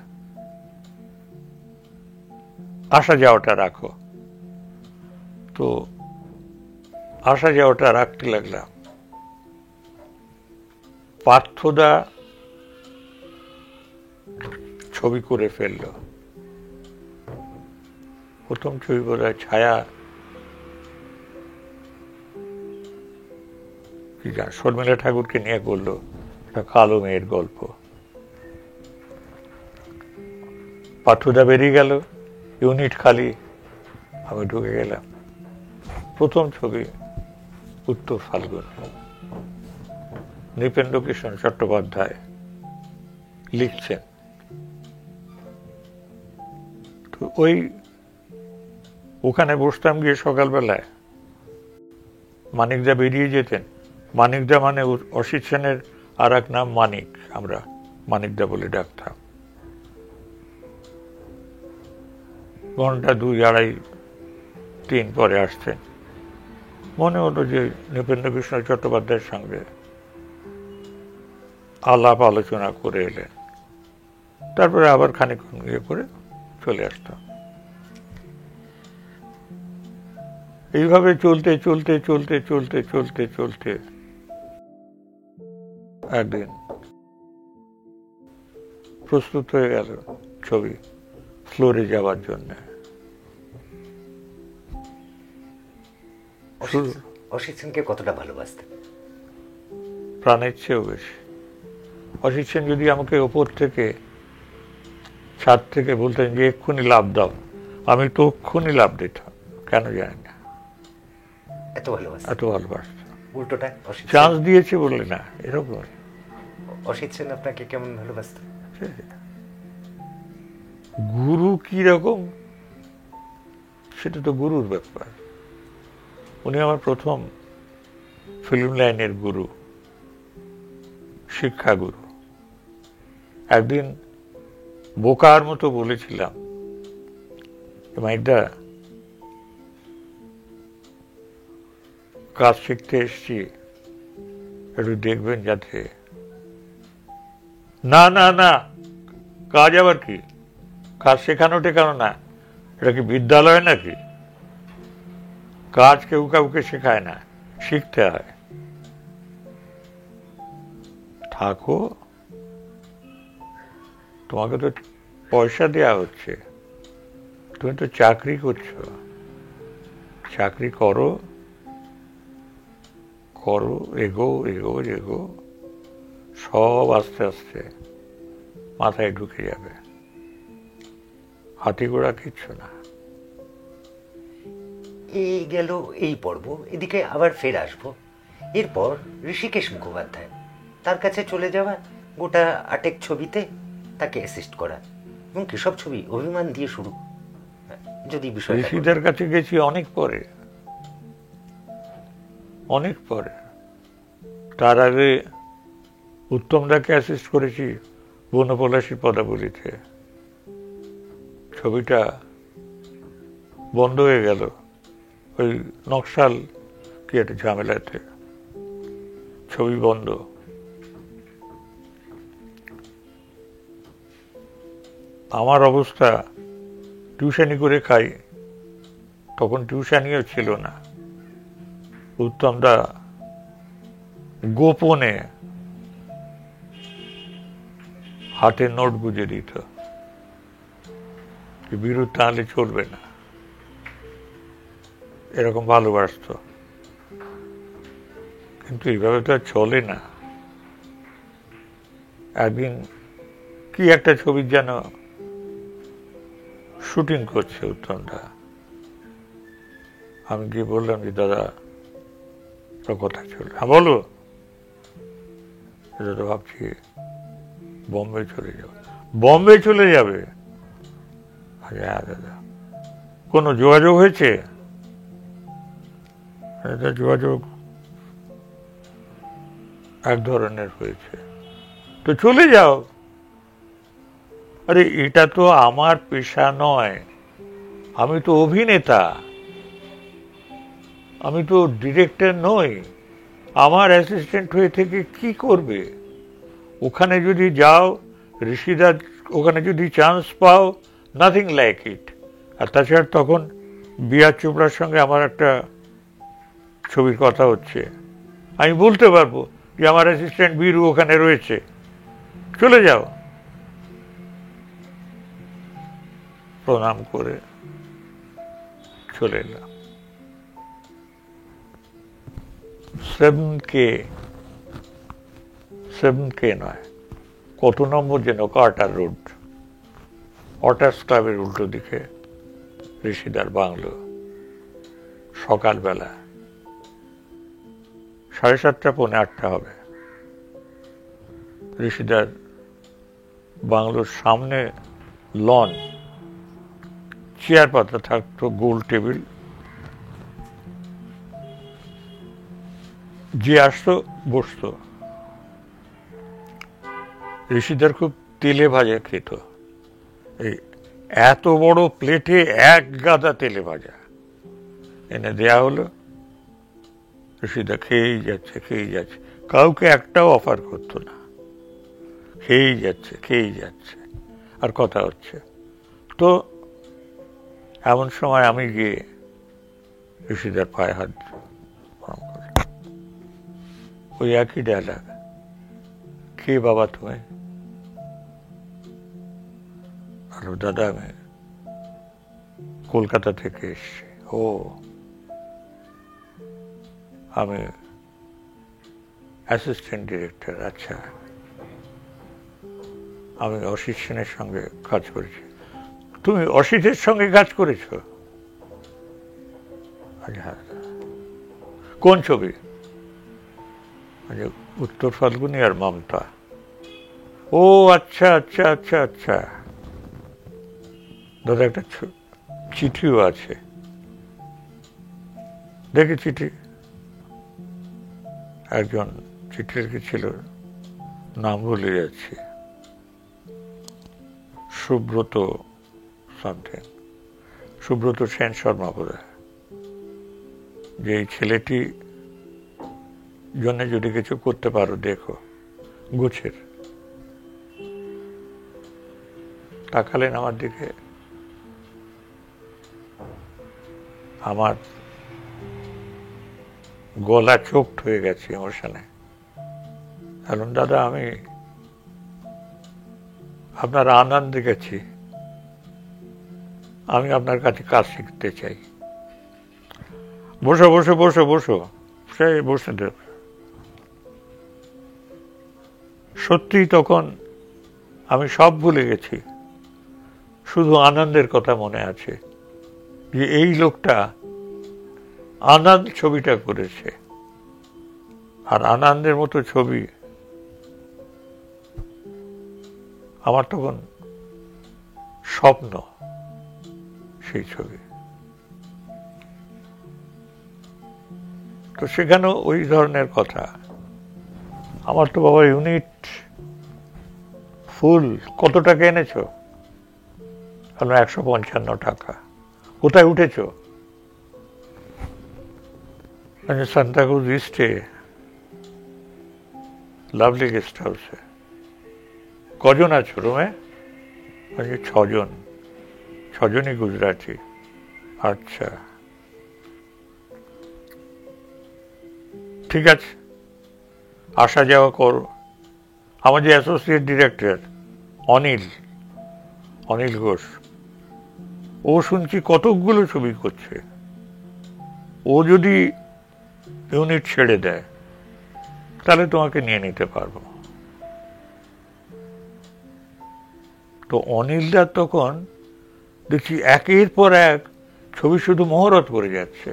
আসা যাওয়াটা রাখো। তো আসা যাওয়াটা রাখতে লাগলাম। পার্থদা ছবি করে ফেলল। প্রথম ছবি বোধহয় ছায়া, কি জান, শর্মিলা ঠাকুরকে নিয়ে করলো, একটা কালো মেয়ের গল্প। পার্থদা বেরিয়ে গেল, ইউনিট খালি, আমি ঢুকে গেলাম। প্রথম ছবি উত্তর ফাল্গুন, নৃপেন্দ্র কৃষ্ণ চট্টোপাধ্যায় লিখছেন। তো ওখানে বসতাম গিয়ে সকালবেলায়। মানিকদা বেরিয়ে যেতেন। মানিকদা মানে অসিত সেনের আর এক নাম মানিক, আমরা মানিকদা বলে ডাকতাম। ঘন্টা 2, 2.5, 3 পরে আসতেন। মনে হলো যে নৃপেন্দ্র কৃষ্ণ চট্টোপাধ্যায়ের সঙ্গে আলাপ আলোচনা করে এলেন। তারপরে আবার খানিকক্ষণ ইয়ে করে চলে আসতাম। এইভাবে চলতে একদিন প্রস্তুত হয়ে গেল ছবি ফ্লোরে যাওয়ার জন্য। অসিত সেনকে কতটা ভালোবাসতেন? প্রাণের চেয়েও বেশি। অসিত সেন যদি আমাকে ওপর থেকে, ছাদ থেকে বলতেন যে এক্ষুনি লাফ দাও, আমি তো এক্ষুনি লাফ দিতাম। কেন জানি না, এত ভালোবাসতাম। উল্টোটা চান্স দিয়েছে বললে না, এরকম। অসিত সেন আপনাকে কেমন ভালোবাসতেন? গুরু কি রকম সেটা তো গুরুর ব্যাপার। উনি আমার প্রথম ফিল্ম লাইনের গুরু। শিক্ষাগুরু। একদিন বোকার মতো বলেছিলাম, মাইকদা কাজ শিখতে এসছি, একটু দেখবেন যাতে। না না না, কাজ আবার কি? কাজ শেখানো টেখানো না, এটা কি বিদ্যালয় নাকি? কাজ কেউ কাউকে শেখায় না, শিখতে হয়। থাকো, তোমাকে তো পয়সা দেয়া হচ্ছে, তুমি তো চাকরি করছো, চাকরি করো, করো, এগো এগো এগো, সব আস্তে আস্তে মাথায় ঢুকে যাবে। হাতি ঘোড়া কিচ্ছু না। এই গেল এই পর্ব, এদিকে আবার ফের আসবো। এরপর ঋষিকেশ মুখোপাধ্যায়, তার কাছে চলে যাওয়া, গোটা 8 ছবিতে তাকে অ্যাসিস্ট করা, এবং কিসব ছবি অভিমান দিয়ে শুরু। যদি বিষয় ঋষিদের কাছে গেছি অনেক পরে, অনেক পরে। তার আগে উত্তমদাকে অ্যাসিস্ট করেছি বনপলাশী পদাবলীতে। ছবিটা বন্ধ হয়ে গেল ওই নকশাল কি একটা ঝামেলাতে, ছবি বন্ধ। আমার অবস্থা, টিউশনি করে খাই, তখন টিউশনিও ছিল না। উত্তমদা গোপনে হাতের নোট বুঝে দিত, বিরোধ তাহলে চলবে না, এরকম ভালোবাসত। কিন্তু এইভাবে তো আর চলে না। একদিন কি একটা ছবির যেন শুটিং করছে উত্তমদা, আমি গিয়ে বললাম যে দাদা কথা চলে। হ্যাঁ বলো। দাদা ভাবছি বম্বে চলে যাবে। বম্বে চলে যাবে? হ্যাঁ দাদা। কোনো যোগাযোগ হয়েছে? দাদা যোগাযোগ এক ধরনের হয়েছে, তো চলে যাও। আরে এটা তো আমার পেশা নয়, আমি তো অভিনেতা, আমি তো ডিরেক্টর নই। আমার অ্যাসিস্ট্যান্ট হয়ে থেকে কি করবে? ওখানে যদি যাও, ঋষিদা ওখানে যদি চান্স পাও, নাথিং লাইক ইট। আর তাছাড়া তখন বিআর চোপড়ার সঙ্গে আমার একটা ছবির কথা হচ্ছে, আমি বলতে পারবো যে আমার অ্যাসিস্ট্যান্ট বীরু ওখানে রয়েছে, চলে যাও। প্রণাম করে চলে এলাম। 7K নয়, কত নম্বর যেন, কার্টার রোড, অটার্স ক্লাবের উল্টো দিকে ঋষিদার বাংলো। সকালবেলা 7:30 পৌনে 8টা হবে। ঋষিদার বাংলোর সামনে লন, চেয়ার পাতা থাকতো, গোল টেবিল, যে আসতো বসতো। ঋষিদার খুব তেলে ভাজা খেত, এই এত বড় প্লেটে এক গাদা তেলে ভাজা এনে দেয়া হলো। ঋষিদা খেয়েই যাচ্ছে, খেয়েই যাচ্ছে, কাউকে একটাও অফার করতো না, খেয়েই যাচ্ছে, খেয়েই যাচ্ছে, আর কথা হচ্ছে। তো এমন সময় আমি গিয়ে ঋষিদার পায়ে হাত প্রণাম করি। ওই একই ডায়লগ, কে বাবা তুমি? আর দাদা আমি কলকাতা থেকে এসছি। ও, আমি অ্যাসিস্ট্যান্ট ডিরেক্টর। আচ্ছা, আমি অসিত সেনের সঙ্গে কাজ করেছি। তুমি অসিতের সঙ্গে কাজ করেছ? হ্যাঁ। কোন ছবি? উত্তর ফাল্গুনি আর মমতা। ও আচ্ছা আচ্ছা আচ্ছা আচ্ছা। দাদা একটা চিঠিও আছে, দেখি চিঠি। একজন চিঠি লিখেছিল, নাম ভুলে যাচ্ছি, সুব্রত সামথিং, সুব্রত সেন শর্মা বোধহয়, যে এই ছেলেটি জন্য যদি কিছু করতে পারো দেখো, গোছের। তাকালেন আমার দিকে, আমার গলা চোখড হয়ে গেছে ইমোশনে। কারণ দাদা, আমি আপনার আনন্দ দেখেছি, আমি আপনার কাছে কাজ শিখতে চাই। বসো বসো বসো বসো, সেই বসে দেব। সত্যি তখন আমি সব ভুলে গেছি, শুধু আনন্দের কথা মনে আছে, যে এই লোকটা আনন্দ ছবিটা করেছে। আর আনন্দের মতো ছবি আমার তখন স্বপ্ন, সেই ছবি। তো সেখানেও ওই ধরনের কথা। আমার তো বাবা ইউনিট ফুল কত টাকা এনেছো? 155 টাকা। কোথায় উঠেছ? সান্তাক্রুজ ইস্টে লাভলি গেস্ট হাউসে। কজন আছো রুমে? 6 জন। 6জনই গুজরাটি। আচ্ছা, ঠিক আছে, আসা যাওয়া করো। আমার যে অ্যাসোসিয়েট ডিরেক্টর অনিল ঘোষ, ও শুনছি কতকগুলো ছবি করছে। ও যদি ইউনিট ছেড়ে দেয় তাহলে তোমাকে নিয়ে নিতে পারবো। তো অনিলদা তখন দেখছি একের পর এক ছবি শুধু মহরত করে যাচ্ছে।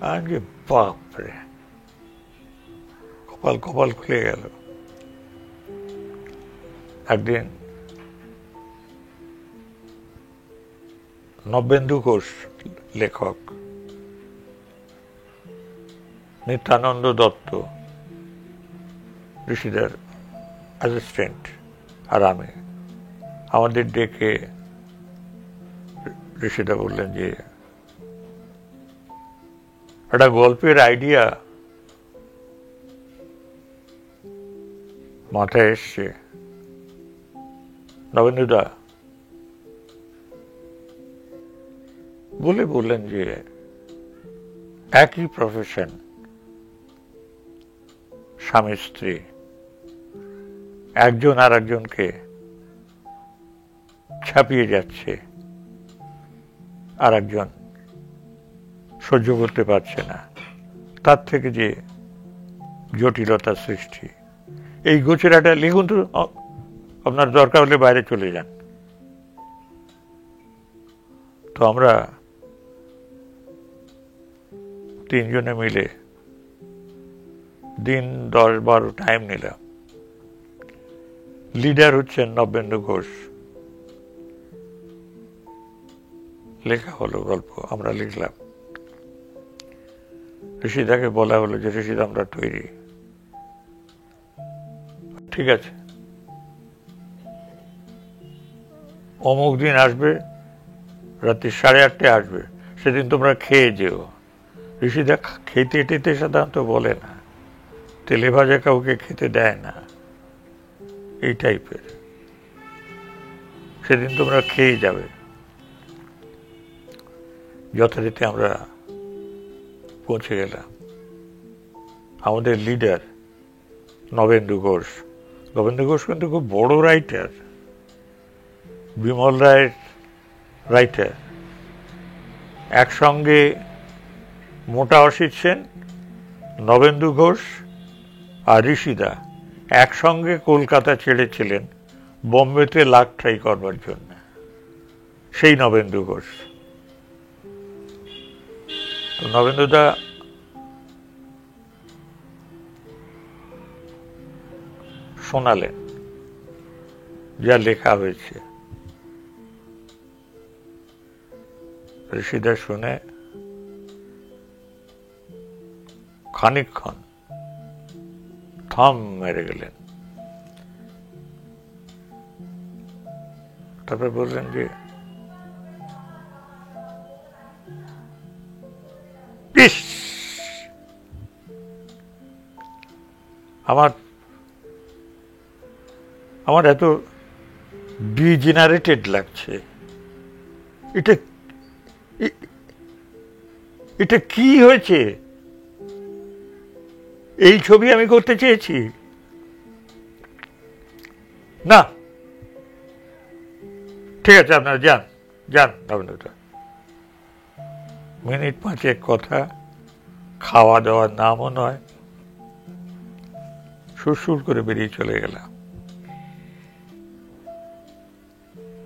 আর যে বাপরে, কপাল কপাল খুলে গেল। একদিন নবেন্দু ঘোষ লেখক, নিত্যানন্দ দত্ত ঋষিদার অ্যাসিস্ট্যান্ট, আর আমি, আমাদের ডেকে ঋষিদা বললেন যে একটা গল্পের আইডিয়া মাথায় এসছে, নবেন্দুদা বললেন যে একই প্রফেশন, স্বামী স্ত্রী, একজন আর একজনকে ছাপিয়ে যাচ্ছে, আর একজন সহ্য করতে পারছে না, তার থেকে যে জটিলতার সৃষ্টি। এই গোছেরাটা লিখুন তো, আপনার দরকার হলে বাইরে চলে যান। তো আমরা 3 জনে মিলে দিন 10-12 টাইম নিলাম। লিডার হচ্ছেন নবেন্দু ঘোষ। লেখা হলো গল্প, আমরা লিখলাম। ঋষিদাকে বলা হলো যে ঋষিদা আমরা তৈরি। ঠিক আছে, অমুক দিন আসবে, রাত্রি 8:30টায় আসবে, সেদিন তোমরা খেয়ে যেও। ঋষিদা খেতে টেতে সাধারণত বলে না, তেলে ভাজা কাউকে খেতে দেয় না, এই টাইপের। সেদিন তোমরা খেয়ে যাবে। যথারীতি আমরা পৌঁছে গেলাম। আমাদের লিডার নবেন্দু ঘোষ কিন্তু খুব বড় রাইটার, বিমল রায়ের রাইটার। একসঙ্গে মোটা অসিত সেন, নবেন্দু ঘোষ আর ঋষিদা একসঙ্গে কলকাতা ছেড়েছিলেন বোম্বেতে লাখ ট্রাই করবার জন্য। সেই নবেন্দু ঘোষ। তো নবেন্দুদা শোনালেন যা লেখা হয়েছে। ঋষিদা শুনে খানিকক্ষণ থাম মেরে গেলেন। তারপর বললেন যে ইস, আমার এত ডিজেনারেটেড লাগছে, এটা এটা কি হয়েছে? এই ছবি আমি করতে চেয়েছি না। ঠিক আছে, আপনারা যান যান। মিনিট 5 কথা, খাওয়া দাওয়ার নামও নয়, সুর করে বেরিয়ে চলে গেলাম।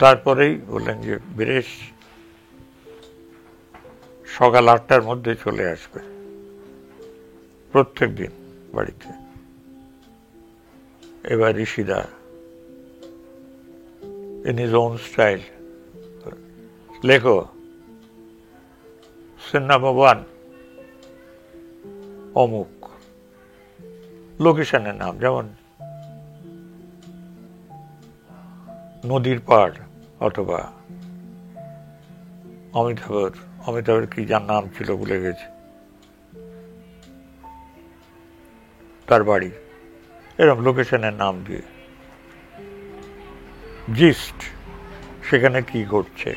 তারপরেই বললেন যে বীরেশ সকাল 8টার মধ্যে চলে আসবে প্রত্যেক দিন বাড়িতে। এবার Rishida in his own style, লেখো সিন নাম্বার 1 অমুক, লোকেশনের নাম, যেমন নদীর পাড় অথবা অমিতাভের কি যার নাম ছিল ভুলে গেছে, তার বাড়ি, এরকম লোকেশনের নাম দিয়ে জিস্ট, সেখানে কি ঘটছে।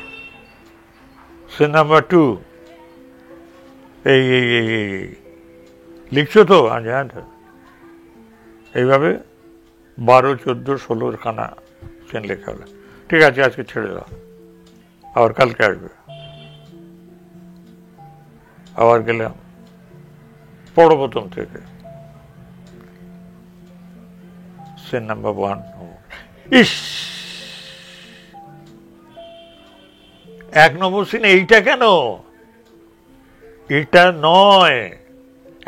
সিন নাম্বার 2 এই লিখছো তো? এইভাবে 12, 14, 16 খানা সিন লেখা হলো। ঠিক আছে, আজকে ছেড়ে দাও, আবার কালকে আসবে। আবার গেলাম পড়ো প্রথম থেকে, সিন নাম্বার 1। ইস, 1 নম্বর সিনে এইটা কেন? এটা নয়,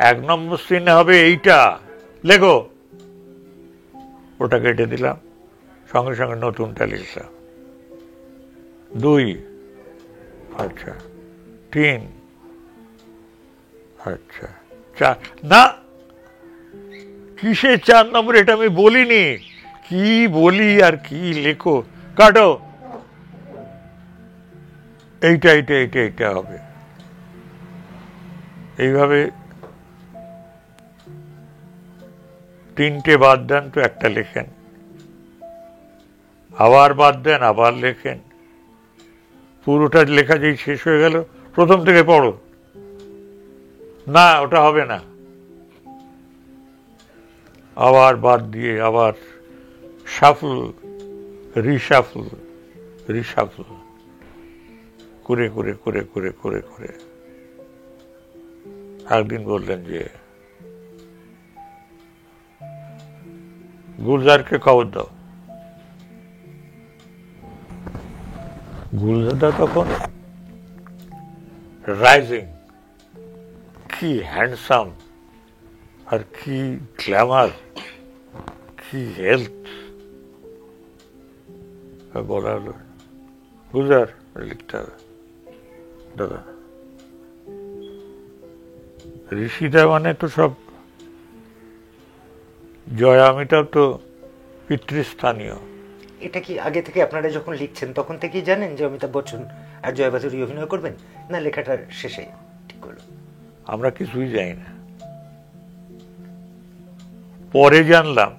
1 নম্বর সিনে হবে এইটা, লেখো। ওটা কেটে দিলাম, সঙ্গে সঙ্গে নতুনটা লিখলাম। 2, আচ্ছা 3, আচ্ছা 4, না কিসে 4 নম্বর এটা আমি বলিনি, কি বলি আর কি লেখো, কাটো। এইটা হবে। এইভাবে 3টে বাদ দেন তো 1টা লেখেন, আবার বাদ দেন, আবার লেখেন, পুরোটা লেখা যেই শেষ হয়ে গেল প্রথম থেকে পড়ো। না, ওটা হবে না, আবার বাদ দিয়ে আবার শাফল রিশাফল করে একদিন বললেন যে গুলজারকে খবর দাও। গুলজারটা তখন রাইজিং, কি হ্যান্ডসাম আর কি গ্ল্যামার, কি হেলথ। বলা হলো গুলজার লিখতে হবে। দাদা, ঋষিদা মানে তো সব, জয়া অমিতাভ তো পিতৃস্থানীয়। এটা কি আগে থেকে আপনারা যখন লিখছেন তখন থেকেই জানেন যে অমিতাভ বচ্চন আর জয়া বাদুরী অভিনয় করবেন, না লেখাটার শেষে ঠিক করলো? আমরা কিছুই জানি না, পরে জানলাম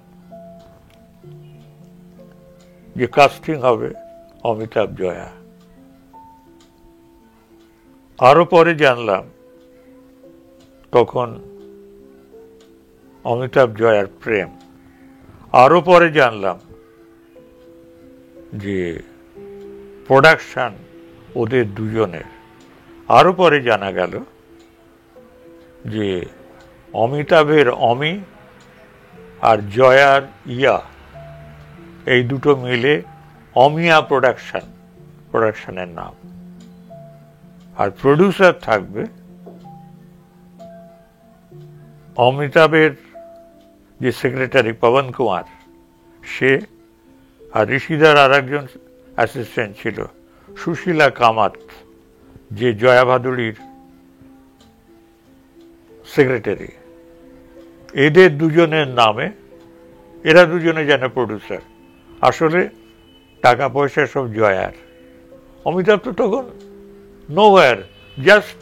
যে কাস্টিং হবে অমিতাভ জয়া। আরো পরে জানলাম তখন অমিতাভ জয়ার প্রেম। আরো পরে জানলাম যে প্রোডাকশন ওদের দুজনের। আরো পরে জানা গেল যে অমিতাভের অমি আর জয়ার ইয়া, এই দুটো মিলে অমিয়া প্রোডাকশনের নাম। আর প্রডিউসার থাকবে অমিতাভের যে সেক্রেটারি পবন কুমার, সে, আর ঋষিদার আর একজন অ্যাসিস্ট্যান্ট ছিল সুশীলা কামাত, যে জয়া ভাদুড়ির সেক্রেটারি। এদের দুজনের নামে, এরা দুজনে যেন প্রডিউসার। আসলে টাকা পয়সা সব জয়ার। অমিতাভ তো তখন নোওয়্যার, জাস্ট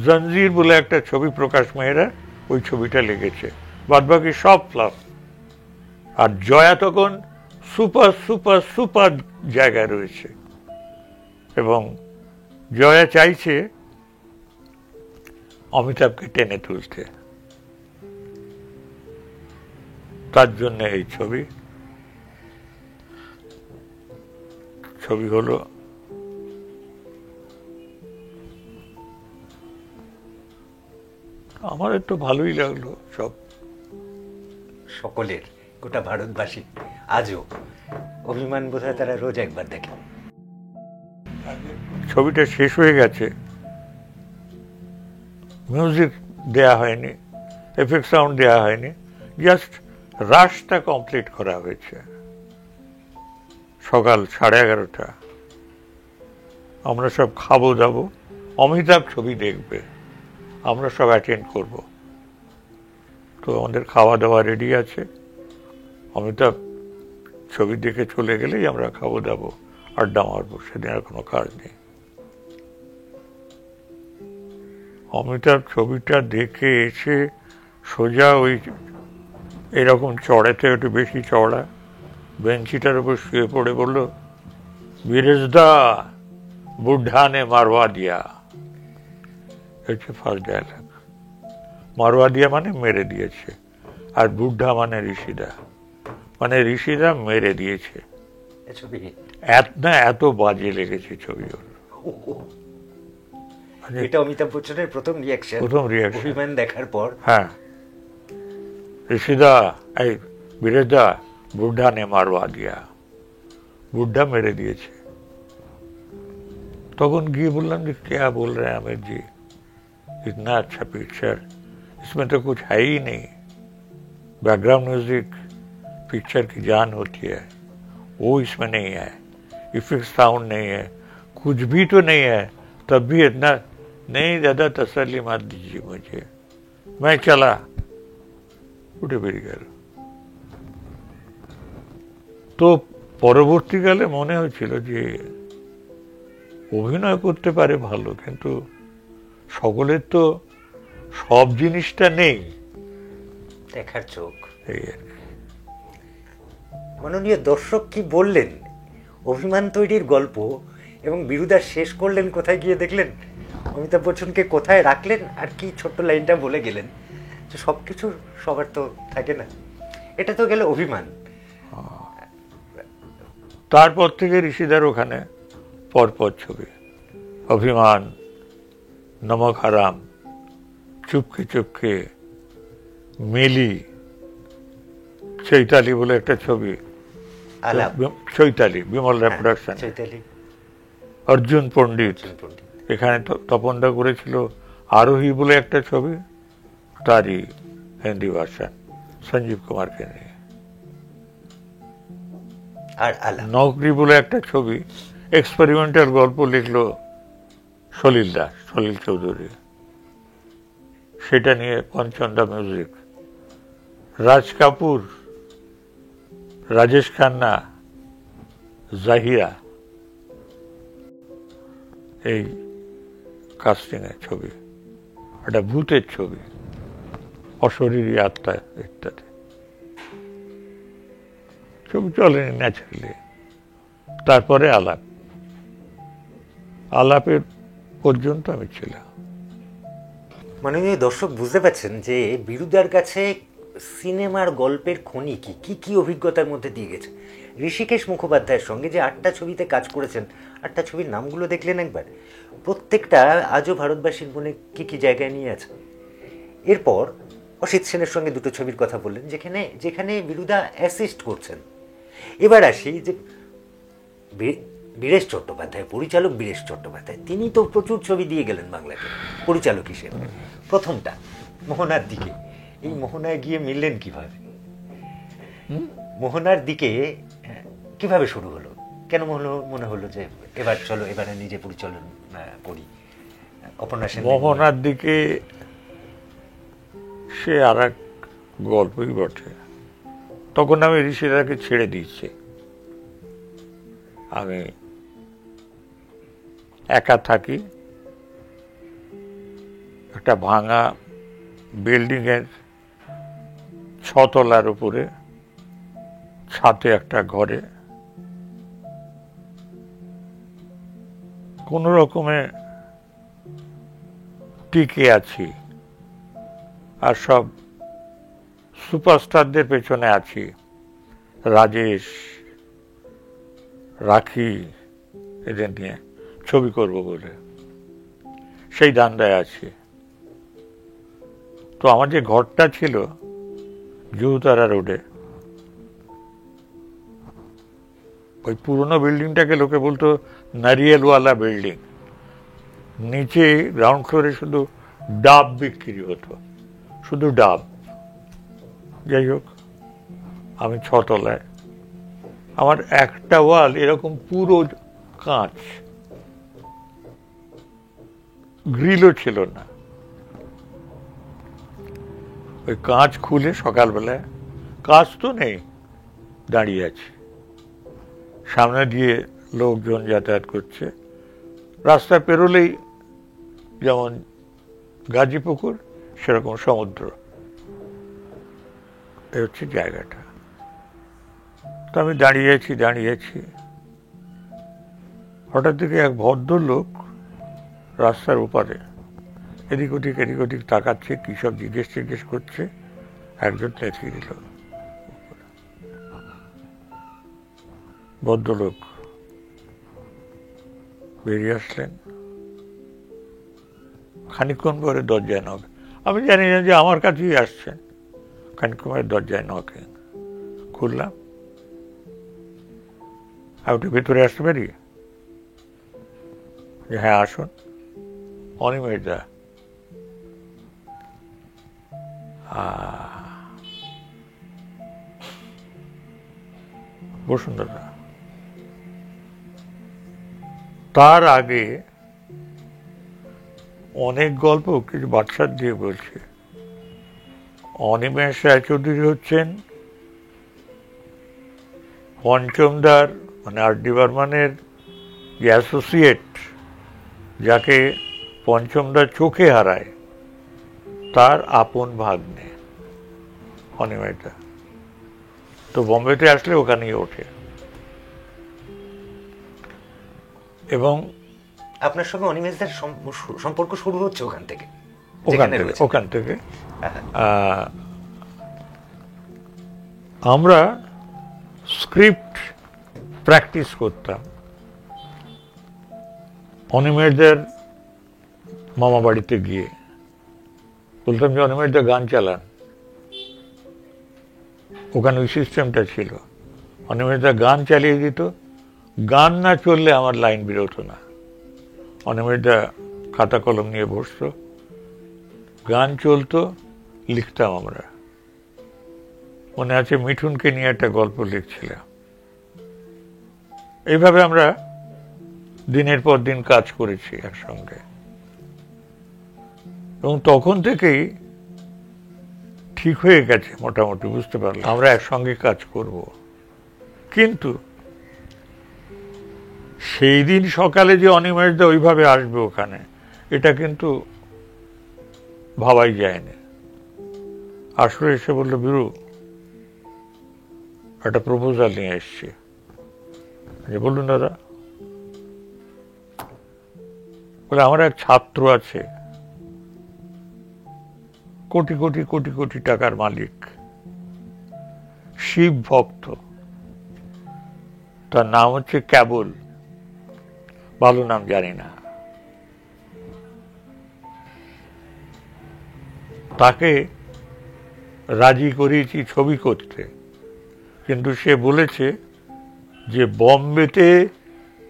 জঞ্জির বলে একটা ছবি প্রকাশ মেহরা ওই ছবিটা লেগেছে, বাদ বাকি সব ফ্লপ। আর জয়া তখন সুপার সুপার সুপার জায়গায় রয়েছে, এবং জয়া চাইছে অমিতাভকে টেনে তুলতে। তার জন্য এই ছবি হলো আমার একটু ভালোই লাগলো। সব সকলের, গোটা ভারতবাসী আজও অভিমান বোধহয় তারা রোজ একবার দেখে। ছবিটা শেষ হয়ে গেছে, মিউজিক দেয়া হয়নি, এফেক্ট সাউন্ড দেয়া হয়নি, জাস্ট রাশটা কমপ্লিট করা হয়েছে। সকাল 11:30, আমরা সব খাবো দাবো, অমিতাভ ছবি দেখবে, আমরা সব অ্যাটেন্ড করব। তো আমাদের খাওয়া দাওয়া রেডি আছে, অমিতাভ ছবি দেখে চলে গেলেই আমরা খাবো দাবো, আড্ডা মারবো, সেদিন আর কোনো কাজ নেই। অমিতাভ ছবিটা দেখে এসে সোজা ওই এরকম চড়াতে, একটু বেশি চড়া বেঞ্চিটার উপর শুয়ে পড়ে বলল, বিরেজদা বুদ্ধা নে মারওয়া দিয়া। হচ্ছে ফার্স্ট ডায়লগ। মারওয়া দিয়া মানে মেরে দিয়েছে, আর বুদ্ধা মানে ঋষিদা, মানে ঋষিদা মেরে দিয়েছে। এত বাজে লেগেছে ছবি। এটা অমিতাভ বচ্চনের প্রথম রিয়াকশন অভিমান দেখার পর। হ্যাঁ, ঋষিদা, এই বিরেজদা বুদ্ধা নে মারওয়া দিয়া, বুদ্ধা মেরে দিয়েছে। তখন গিয়ে বললাম যে क्या बोल रहे हैं आमिर जी, इतना अच्छा पिक्चर, इसमें तो कुछ है ही नहीं, बैकग्राउंड म्यूजिक पिक्चर की जान होती है, वो इसमें नहीं है, इफेक्ट साउंड नहीं है, कुछ भी तो नहीं है, तब भी इतना नहीं। ज्यादा तसल्ली मत दीजिए मुझे, मैं चला, উঠে বেরিয়ে গেল। তো পরবর্তীকালে মনে হয়েছিল যে অভিনয় করতে পারে ভালো, কিন্তু সকলের তো সব জিনিসটা নেই, দেখার চোখ। এই আর কি। মাননীয় দর্শক কি বললেন অভিমান তৈরির গল্প, এবং বিরুদা শেষ করলেন কোথায় গিয়ে দেখলেন, অমিতাভ বচ্চনকে কোথায় রাখলেন, আর কি ছোট্ট লাইনটা বলে গেলেন যে সবকিছু সবার তো থাকে না। এটা তো গেল অভিমান। তারপর থেকে ঋষিদার ওখানে পরপর ছবি, অভিমান, নমক হারাম, চুপকে চুপকে, মিলি, চৈতালি বলে একটা ছবি, চৈতালি বিমলরা প্রোডাকশন, অর্জুন পণ্ডিত, এখানে তপনদা করেছিল আরোহী বলে একটা ছবি, তারই হিন্দি ভার্সন সঞ্জীব কুমারকে নিয়ে। আর নৌকরি বলে একটা ছবি, এক্সপেরিমেন্টাল গল্প লিখলো সলিল দাস, সলিল চৌধুরী, সেটা নিয়ে পঞ্চন্দা মিউজিক। রাজ কাপুর, রাজেশ খান্না, জাহিরা, এই কাস্টিং এর ছবি, একটা ভূতের ছবি, অশরীরী আত্মা ইত্যাদি। ছবি চলেনি ন্যাচারালি। তারপরে আলাপের পর্যন্ত আমি ছিলাম। মাননীয় দর্শক বুঝতে পারছেন যে বিরুদার কাছে সিনেমার গল্পের খনি কি কি অভিজ্ঞতার মধ্যে দিয়ে গেছে। ঋষিকেশ মুখোপাধ্যায়ের সঙ্গে যে 8টা ছবিতে কাজ করেছেন, 8টা ছবির নামগুলো দেখলেন একবার, প্রত্যেকটা আজও ভারতবাসীর মনে কি জায়গায় নিয়ে আছে। এরপর অসিত সেনের সঙ্গে 2টো ছবির কথা বললেন, যেখানে বিরুদা অ্যাসিস্ট করছেন। এবার আসি যে বীরেশ চট্টোপাধ্যায়, পরিচালক বীরেশ চট্টোপাধ্যায়, তিনি তো প্রচুর ছবি দিয়ে গেলেন বাংলাকে পরিচালক হিসেবে। প্রথমটা মোহনার দিকে, এই মোহনায় গিয়ে মিললেন কিভাবে? মোহনার দিকে কিভাবে শুরু হলো? কেন মনে হলো যে এবারে নিজে পরিচালনা করি? মোহনার দিকে সে আর এক গল্পই বটে। তখন আমি ঋষিদাকে ছেড়ে দিয়েছি, আমি একা থাকি একটা ভাঙা বিল্ডিংয়ের 6 তলার উপরে ছাদে একটা ঘরে কোন রকমে টিকে আছি আর সব সুপারস্টারদের পেছনে আছি, রাজেশ, রাখি, এদের নিয়ে ছবি করব বলে সেই ধান্দায় আছি। তো আমার যে ঘরটা ছিল জুহুতারা রোডে, ওই পুরনো বিল্ডিংটাকে লোকে বলতো নারিয়েলওয়ালা বিল্ডিং। নিচে গ্রাউন্ড ফ্লোরে শুধু ডাব বিক্রি হতো, শুধু ডাব। যাই হোক, আমি 6 তলায়, আমার একটা ওয়াল এরকম পুরো কাঁচ, গ্রিলও ছিল না। ওই কাঁচ খুলে সকালবেলায়, কাজ তো নেই, দাঁড়িয়ে আছি, সামনে দিয়ে লোকজন যাতায়াত করছে, রাস্তা পেরোলেই যেমন গাজীপুকুর সেরকম সমুদ্র, এই হচ্ছে জায়গাটা। তো আমি দাঁড়িয়েছি, হঠাৎ থেকে এক ভদ্রলোক রাস্তার ওপারে এদিক ওদিক তাকাচ্ছে, কি সব জিজ্ঞেস করছে। একজন নেত্রী দিল, ভদ্রলোক বেরিয়ে আসলেন। খানিকক্ষণ পরে দরজায় নক, আমি জানি না যে আমার কাছেই আসছেন। খানিকক্ষণ পরে দরজায় নকে, খুললাম। আপনি ভেতরে আসতে পারি? হ্যাঁ আসুন। অনিমেষদা। বসুন দাদা। তার আগে অনেক গল্প কিছু বাদশাহ দিয়ে বলছে। অনিমেষ রায়চৌধুরী হচ্ছেন পঞ্চমদার, মানে আর ডি বর্মনের যে অ্যাসোসিয়েট, যাকে পঞ্চমদার চোখে হারায়, তার আপন ভাগ্নে অনিমেষদা। তো বোম্বেতে আসলে ওখানেই ওঠে। এবং আপনার সঙ্গে অনিমেষদার সম্পর্ক শুরু হচ্ছে ওখান থেকে আমরা স্ক্রিপ্ট প্র্যাকটিস করতাম অনিমেষদার মামা বাড়িতে গিয়ে। বলতাম যে অনিমেষদা গান চালান, ওখানে ওই সিস্টেমটা ছিল। অনিমেষদা গান চালিয়ে দিত, গান না চললে আমার লাইন বেরোতো না। অনিমেষদা খাতা কলম নিয়ে বসতো, গান চলতো, লিখতাম আমরা। মনে আছে মিঠুনকে নিয়ে একটা গল্প লিখছিলাম। এইভাবে আমরা দিনের পর দিন কাজ করেছি একসঙ্গে, এবং তখন থেকেই ঠিক হয়ে গেছে মোটামুটি, বুঝতে পারলাম আমরা একসঙ্গে কাজ করব। কিন্তু সেই দিন সকালে যে অনিমেষদা ওইভাবে আসবে ওখানে, এটা কিন্তু ভাবাই যায়নি। আসলে এসে বললো, বীরু একটা প্রপোজাল নিয়ে এসছি। বলুন দাদা। বলে আমার এক ছাত্র আছে, কোটি কোটি কোটি কোটি টাকার মালিক, শিব ভক্ত, তার নাম হচ্ছে কেবল, ভালো নাম জানি না। তাকে রাজি করিয়েছি ছবি করতে, কিন্তু সে বলেছে যে বম্বেতে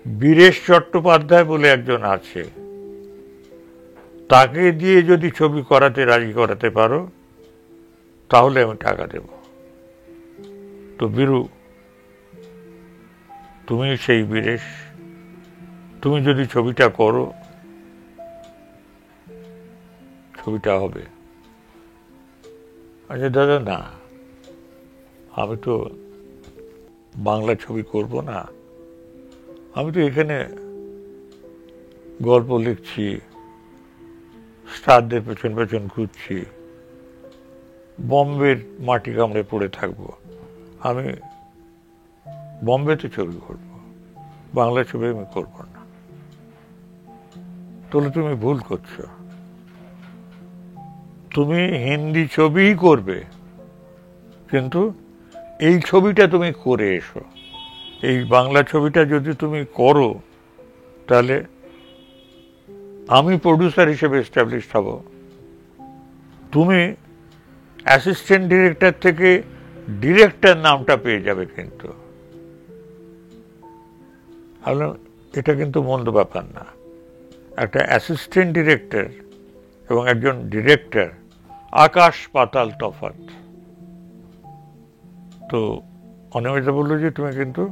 বীরেশ চট্টোপাধ্যায় বলে একজন আছে, তাকে দিয়ে যদি ছবি করাতে রাজি করাতে পারো তাহলে আমি টাকা দেব। তো বীরু, তুমি সেই বীরেশ, তুমি যদি ছবিটা করো, ছবিটা হবে। আচ্ছা দাদা, না, আমি তো বাংলা ছবি করব না, আমি তো এখানে গল্প লিখছি, স্টারদের পেছন পেছন ঘুরছি, বম্বের মাটি কামড়ে পড়ে থাকবো। আমি বম্বেতে ছবি করব, বাংলা ছবি আমি করব না। তাহলে তুমি ভুল করছো। তুমি হিন্দি ছবিই করবে, কিন্তু এই ছবিটা তুমি করে এসো। এই বাংলা ছবিটা যদি তুমি করো, তাহলে আমি প্রডিউসার হিসেবে এস্টাবলিশ হব, তুমি অ্যাসিস্ট্যান্ট ডিরেক্টর থেকে ডিরেক্টর নামটা পেয়ে যাবে। কিন্তু এটা কিন্তু মন্দ ব্যাপার না। একটা অ্যাসিস্ট্যান্ট ডিরেক্টর এবং একজন ডিরেক্টর আকাশ পাতাল তফাৎ। তো অনিমিতা বললো যে তুমি কিন্তু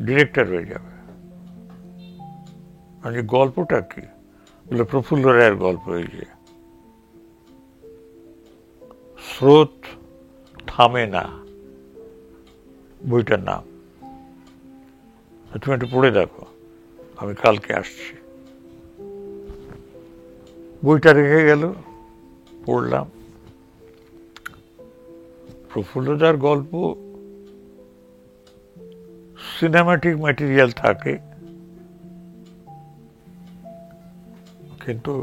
ডিরেক্টর হয়ে যাবে। মানে গল্পটা কি? বলে প্রফুল্ল রায়ের গল্প। এই যে স্রোত থামে না, বইটার নাম। তুমি একটু পড়ে দেখো, আমি কালকে আসছি। বইটা রেখে গেল, পড়লাম। প্রফুল্লদার গল্প সিনেমাটিক ম্যাটেরিয়াল থাকে, কিন্তু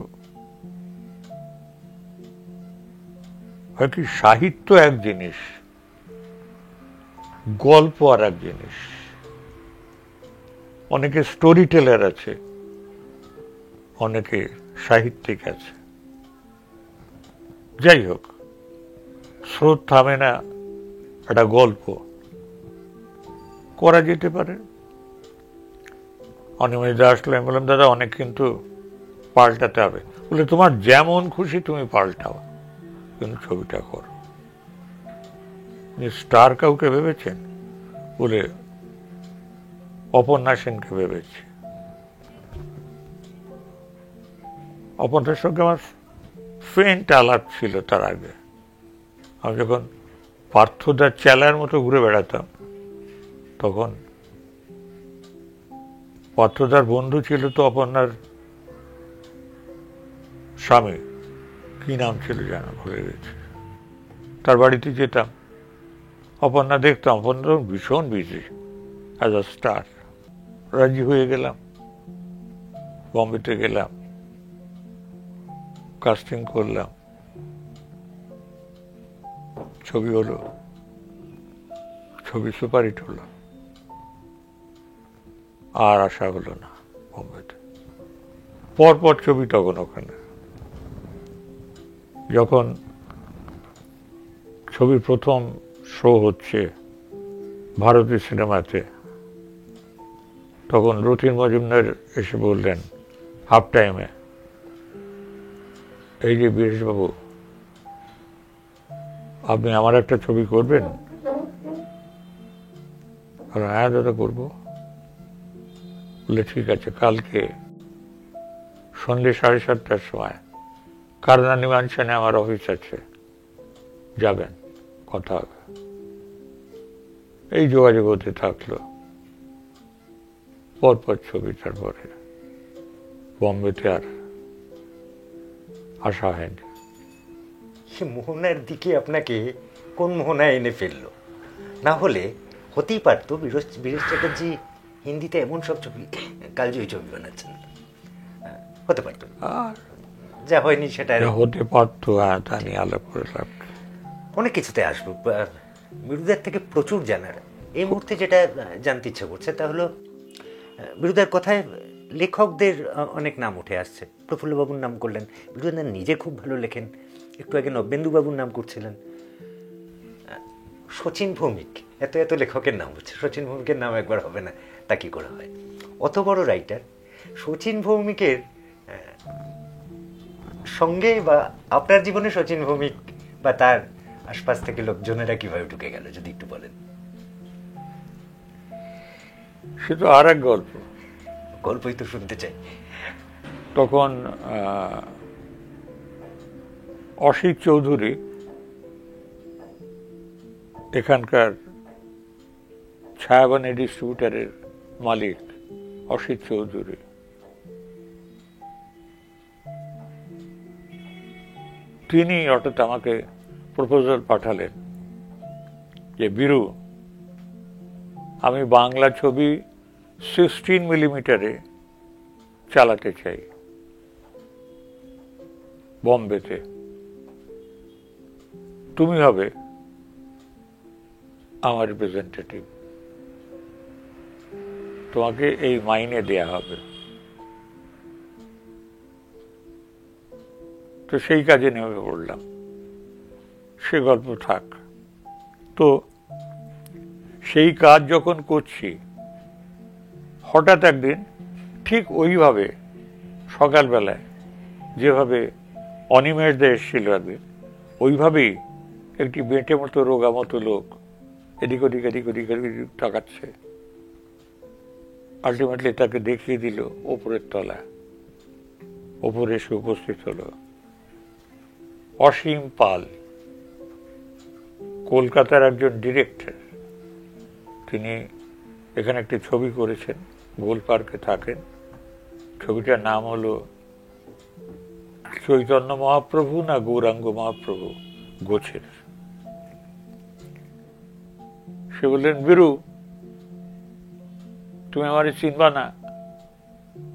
হয় কি, সাহিত্য এক জিনিস, গল্প আর এক জিনিস। অনেকে স্টোরি টেলার আছে, অনেকে সাহিত্যিক আছে। যাই হোক, স্রোত থামে না একটা গল্প করা যেতে পারে। অনিমিতা আসলে আমি বললাম, দাদা অনেক কিন্তু পাল্টাতে হবে। বলে তোমার যেমন খুশি তুমি পাল্টাও, কিন্তু ছবিটা করো। স্টার কাউকে ভেবেছেন? বলে অপর্ণা সেনকে ভেবেছি। অপর্ণার সঙ্গে আমার ফ্রেন্ড আলাপ ছিল তার আগে। আমি যখন পার্থদার চেলার মতো ঘুরে বেড়াতাম, তখন পার্থদার বন্ধু ছিল তো অপর্ণার স্বামী, কি নাম ছিল জানা, ভুলে গেছি। তার বাড়িতে যেতাম, অপর্ণা দেখতাম। অপর্ণা ভীষণ বিজি অ্যাজ আ স্টার। রাজি হয়ে গেলাম, বম্বেতে গেলাম, কাস্টিং করলাম, ছবি হলো, ছবি সুপারহিট হলো। আর আসা হলো না বম্বেতে। পরপর ছবি তখন ওখানে। যখন ছবির প্রথম শো হচ্ছে ভারতীয় সিনেমাতে, তখন রতিন মজুমদার এসে বললেন হাফ টাইমে, এই যে বীরেশবাবু, আপনি আমার একটা ছবি করবেন? হ্যাঁ দাদা করবো। বলে ঠিক আছে, কালকে সন্ধ্যে 7:30টার সময় কারনানি ম্যানশনে আমার অফিস আছে, যাবেন, কথা হবে। এই যোগাযোগ হতে থাকলো। পরপর ছবি, তারপরে বম্বেতে আর আসা হয়নি। মোহনার দিকে আপনাকে কোন মোহনায় এনে ফেললো? না হলে হতেই পারতো বীরেশ চ্যাটার্জি হিন্দিতে এমন সব ছবি, কালজয়ী ছবি বানাচ্ছেন, হতে পারতো। আর যা হয়নি সেটা হতে পারতো, তা নিয়ে আলাপ করে লাভ। অনেক কিছুতে আসবো। বিরুদার থেকে প্রচুর জানার। এই মুহূর্তে যেটা জানতে ইচ্ছে করছে তা হলো, বিরুদার কথায় লেখকদের অনেক নাম উঠে আসছে। প্রফুল্লবাবুর নাম করলেন, বিরুদা নিজে খুব ভালো লেখেন। একটু আগে নবেন্দুবাবুর নাম করছিলেন, শচীন ভৌমিক, এত এত লেখকের নাম হচ্ছে। শচীন ভৌমিকের নাম একবার হবে না, তা কি করে হয়? অত বড় রাইটার শচীন ভৌমিকের সঙ্গে, বা আপনার জীবনে শচীন ভৌমিক বা তার আশপাশ থেকে লোকজনেরা কিভাবে ঢুকে গেল, যদি একটু বলেন। সে তো আর এক গল্প। গল্পই তো শুনতে চাই। তখন অসিত চৌধুরী এখানকার ছায়াবানী ডিস্ট্রিবিউটারের মালিক, অসিত চৌধুরী, তিনি হঠাৎ আমাকে প্রপোজাল পাঠালেন যে বীরু, আমি বাংলা ছবি 16 মিলিমিটারে চালাতে চাই বম্বেতে, তুমি হবে আমার রিপ্রেজেন্টেটিভ, তোমাকে এই মাইনে দেয়া হবে। তো সেই কাজে নেমে পড়লাম। সে গল্প থাক। তো সেই কাজ যখন করছি, হঠাৎ একদিন ঠিক ওইভাবে সকালবেলায় যেভাবে অনিমেষ দে এসেছিল একদিন, ওইভাবেই একটি বেঁটে মতো রোগা মতো লোক এদিক ওদিক এদিক ওদিক এদিক তাকাচ্ছে। আলটিমেটলি তাকে দেখিয়ে দিল ওপরের তলা। ওপরে এসে উপস্থিত হলো অসীম পাল, কলকাতার একজন ডিরেক্টর। তিনি এখানে একটি ছবি করেছেন, গোল পার্কে থাকেন। ছবিটার নাম হলো চৈতন্য মহাপ্রভু না গৌরাঙ্গ মহাপ্রভু গোছের। সে বললেন, বীরু, তুমি আমারে চিনবা না,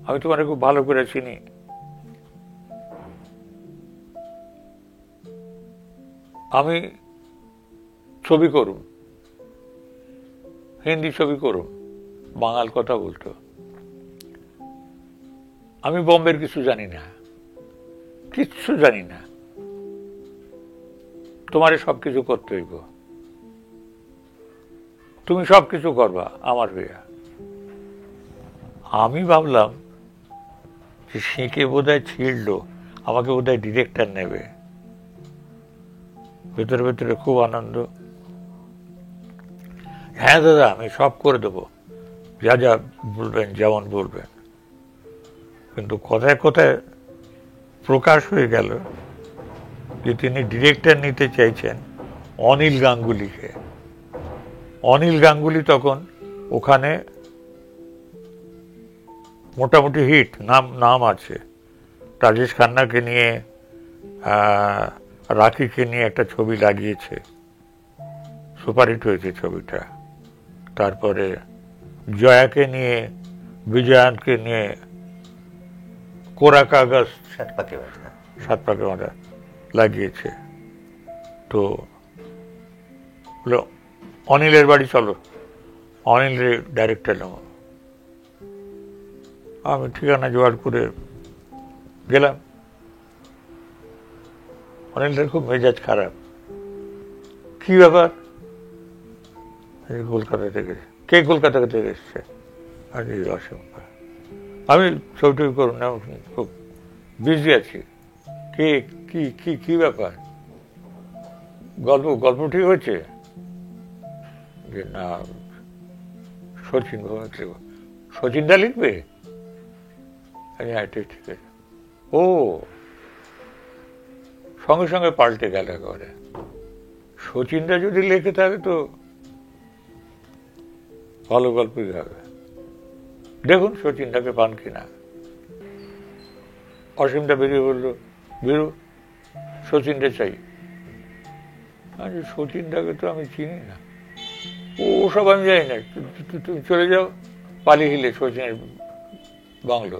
আমি তোমারে খুব ভালো করে চিনি। আমি ছবি করুম, হিন্দি ছবি করুম, বাঙাল কথা বলতো। আমি বম্বের কিছু জানি না, কিচ্ছু জানি না, তোমারে সবকিছু করতে হইব, তুমি সবকিছু করবা আমার হইয়া। আমি ভাবলাম যে সেকে বোধহয় ছিড়লো, আমাকে বোধহয় ডিরেক্টর নেবে। ভেতরে ভেতরে খুব আনন্দ। হ্যাঁ দাদা, আমি সব করে দেবো, যা যা বলবেন, যেমন বলবেন। কিন্তু কথায় কথায় প্রকাশ হয়ে গেল যে তিনি ডিরেক্টর নিতে চাইছেন অনিল গাঙ্গুলিকে। অনিল গাঙ্গুলি তখন ওখানে মোটামুটি হিট, নাম আছে। রাজেশ খান্নাকে নিয়ে, রাখিকে নিয়ে একটা ছবি লাগিয়েছে, সুপারহিট হয়েছে ছবিটা। তারপরে জয়াকে নিয়ে, বিজয়ানকে নিয়ে কোরা কাগজ, সাত পাকে বাঁধা লাগিয়েছে। তো অনিলের বাড়ি চলো, অনিলের ডাইরেক্টর নেব। আমি ঠিকানা জোগাড় করে গেলাম। অনিলের খুব মেজাজ খারাপ। কি ব্যাপার? কলকাতা থেকে। কে কলকাতা থেকে এসছে? অসীম। আমি ছবি করুন না, খুব বিজি আছি। কে, কি কি কি ব্যাপার? গল্প ঠিক হয়েছে? যে না, শচীনদা লিখবে? হ্যাঁ ঠিক আছে। ও, সঙ্গে সঙ্গে পাল্টে গেল একেবারে। শচীনদা যদি লেখে থাকে তো ভালো গল্পই হবে। দেখুন শচীনদাকে পান কিনা। অসীমটা বেরিয়ে বললো, বীরু, শচীনদা চাই। শচীনদাকে তো আমি চিনি না, ও সব আমি জানি না, তুমি চলে যাও পালি হিলে, শচীনের বাংলো,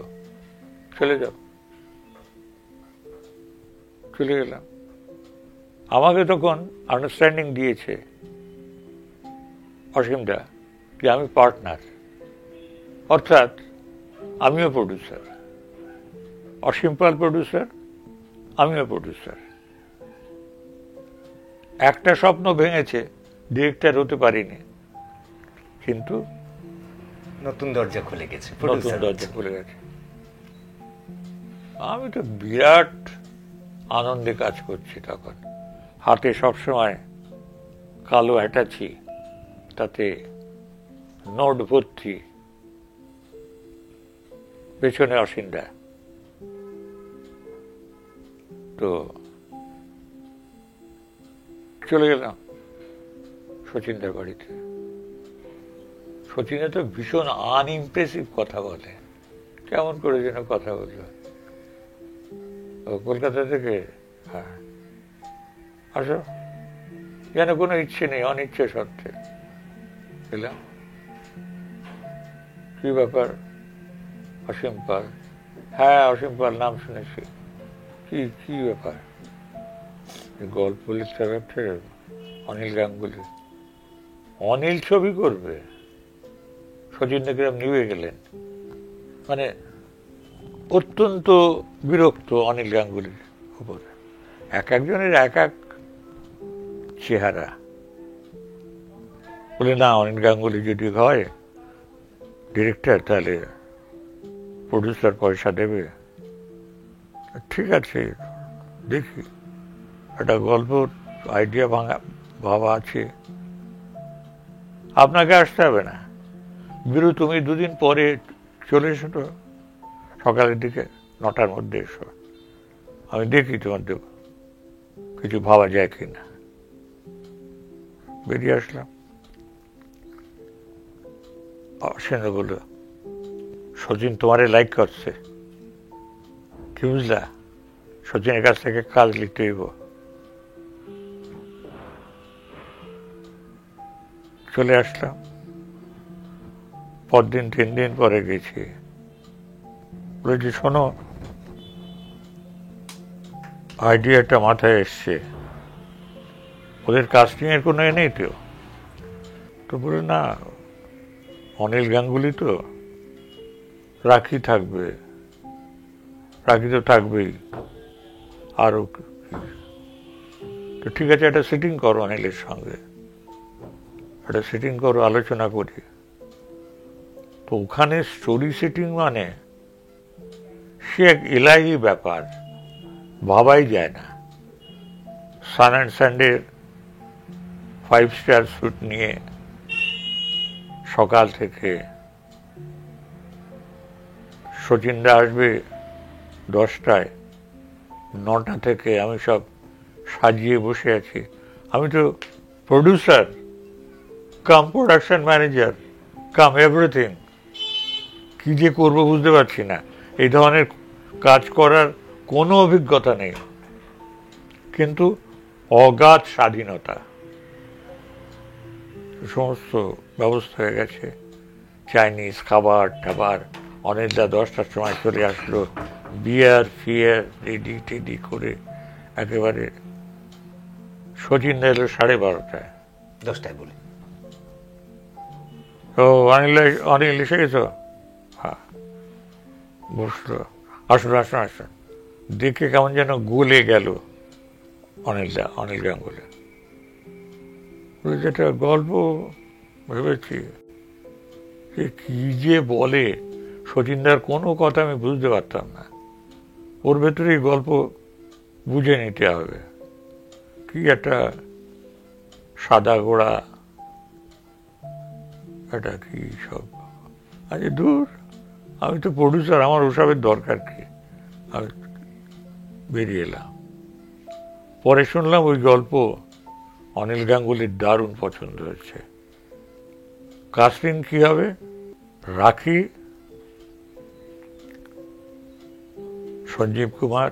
চলে যাও। চলে গেলাম। আমাকে তখন আন্ডারস্ট্যান্ডিং দিয়েছে অসীমদা যে আমি পার্টনার, অর্থাৎ আমিও প্রডিউসার, অসীম পাল প্রডিউসার, আমিও প্রডিউসার। একটা স্বপ্ন ভেঙেছে, ডিরেক্টর হতে পারিনি, কিন্তু নতুন দরজা খুলে গেছে, নতুন দরজা খুলে গেছে। আমি তো বিরাট আনন্দে কাজ করছি তখন। হাতে সবসময় কালো অ্যাটাচি, তাতে নোট ভর্তি, পেছনে অসীমদা। তো চলে গেলাম শচীনদার বাড়িতে। শচীনে তো ভীষণ আনইমপ্রেসিভ কথা বলে, কেমন করে যেন কথা বলল। ও কলকাতা থেকে? হ্যাঁ, আসো। যেন কোনো ইচ্ছে নেই, অনিচ্ছে সত্ত্বে এলাম। কি ব্যাপার? অসীম পাল? হ্যাঁ, অসীম পাল নাম শুনেছি। কি কি ব্যাপার? গল্প লিখতে ব্যাপারটা অনিল গাঙ্গুলি। অনিল ছবি করবে? শচীন্দ্রগ্রাম নিভে গেলেন। মানে অত্যন্ত বিরক্ত অনিল গাঙ্গুলির উপরে। এক একজনের এক এক চেহারা। বলে না, অনিল গাঙ্গুলি যদি হয় ডিরেক্টর তাহলে প্রডিউসার পয়সা দেবে। ঠিক আছে, দেখি। একটা গল্প আইডিয়া ভাবা আছে। আপনাকে আসতে হবে না, বিরু তুমি দুদিন পরে চলে এসো তো, সকালের দিকে 9টার মধ্যে এসো। আমি দেখি তোমার দেব কিছু ভাবা যায় কিনা। বেরিয়ে আসলাম। সেন বলল, শচীন তোমারে লাইক করছে। কি বুঝলা? শচীনের কাছ থেকে কাজ লিখতে হইব। চলে আসলাম। পরদিন 3 দিন পরে গেছি। বলেছি, শোনো, আইডিয়াটা মাথায় এসছে, ওদের কাস্টিং এর কোনো এ নেই তো? বলে না, অনিল গাঙ্গুলি তো, রাখি থাকবে। রাখি তো থাকবেই, আরো। তো ঠিক আছে, একটা সিটিং করো অনিলের সঙ্গে, একটা সিটিং করো, আলোচনা করি। তো ওখানে স্টোরি সিটিং মানে সে এক এলাহি ব্যাপার, ভাবাই যায় না। সান অ্যান্ড স্যান্ডের 5 স্টার স্যুট নিয়ে সকাল থেকে শচীনরা আসবে 10টায়, 9টা থেকে আমি সব সাজিয়ে বসে আছি। আমি তো প্রডিউসার কাম প্রোডাকশন ম্যানেজার কাম এভরিথিং। কি যে করবো বুঝতে পারছি না। এই ধরনের কাজ করার কোনো অভিজ্ঞতা নেই, কিন্তু অগাধ স্বাধীনতা। সমস্ত ব্যবস্থা হয়ে গেছে, চাইনিজ খাবার টাবার। অনেকটা 10টার সময় চলে আসলো, বিয়ার ফিয়ার রেডি টেডি করে একেবারে। শচীন এলো 12:30। 10টায় বলে। ও অনিল এসে গেছো? হ্যাঁ। বসলো। আসুন আসুন আসুন। দেখে কেমন যেন গলে গেল অনিল গাঙ্গুলি। যেটা গল্প ভেবেছি, কি যে বলে শচীনদার কোনো কথা আমি বুঝতে পারতাম না। ওর ভেতরেই গল্প বুঝে নিতে হবে। কি একটা সাদা গোড়া, এটা কি সব। আচ্ছা দূর, আমি তো প্রডিউসার, আমার ওসবের দরকার কি। আমি বেরিয়ে এলাম। পরে শুনলাম ওই গল্প অনিল গাঙ্গুলির দারুণ পছন্দ হয়েছে। কাস্টিং কি হবে? রাখি, সঞ্জীব কুমার,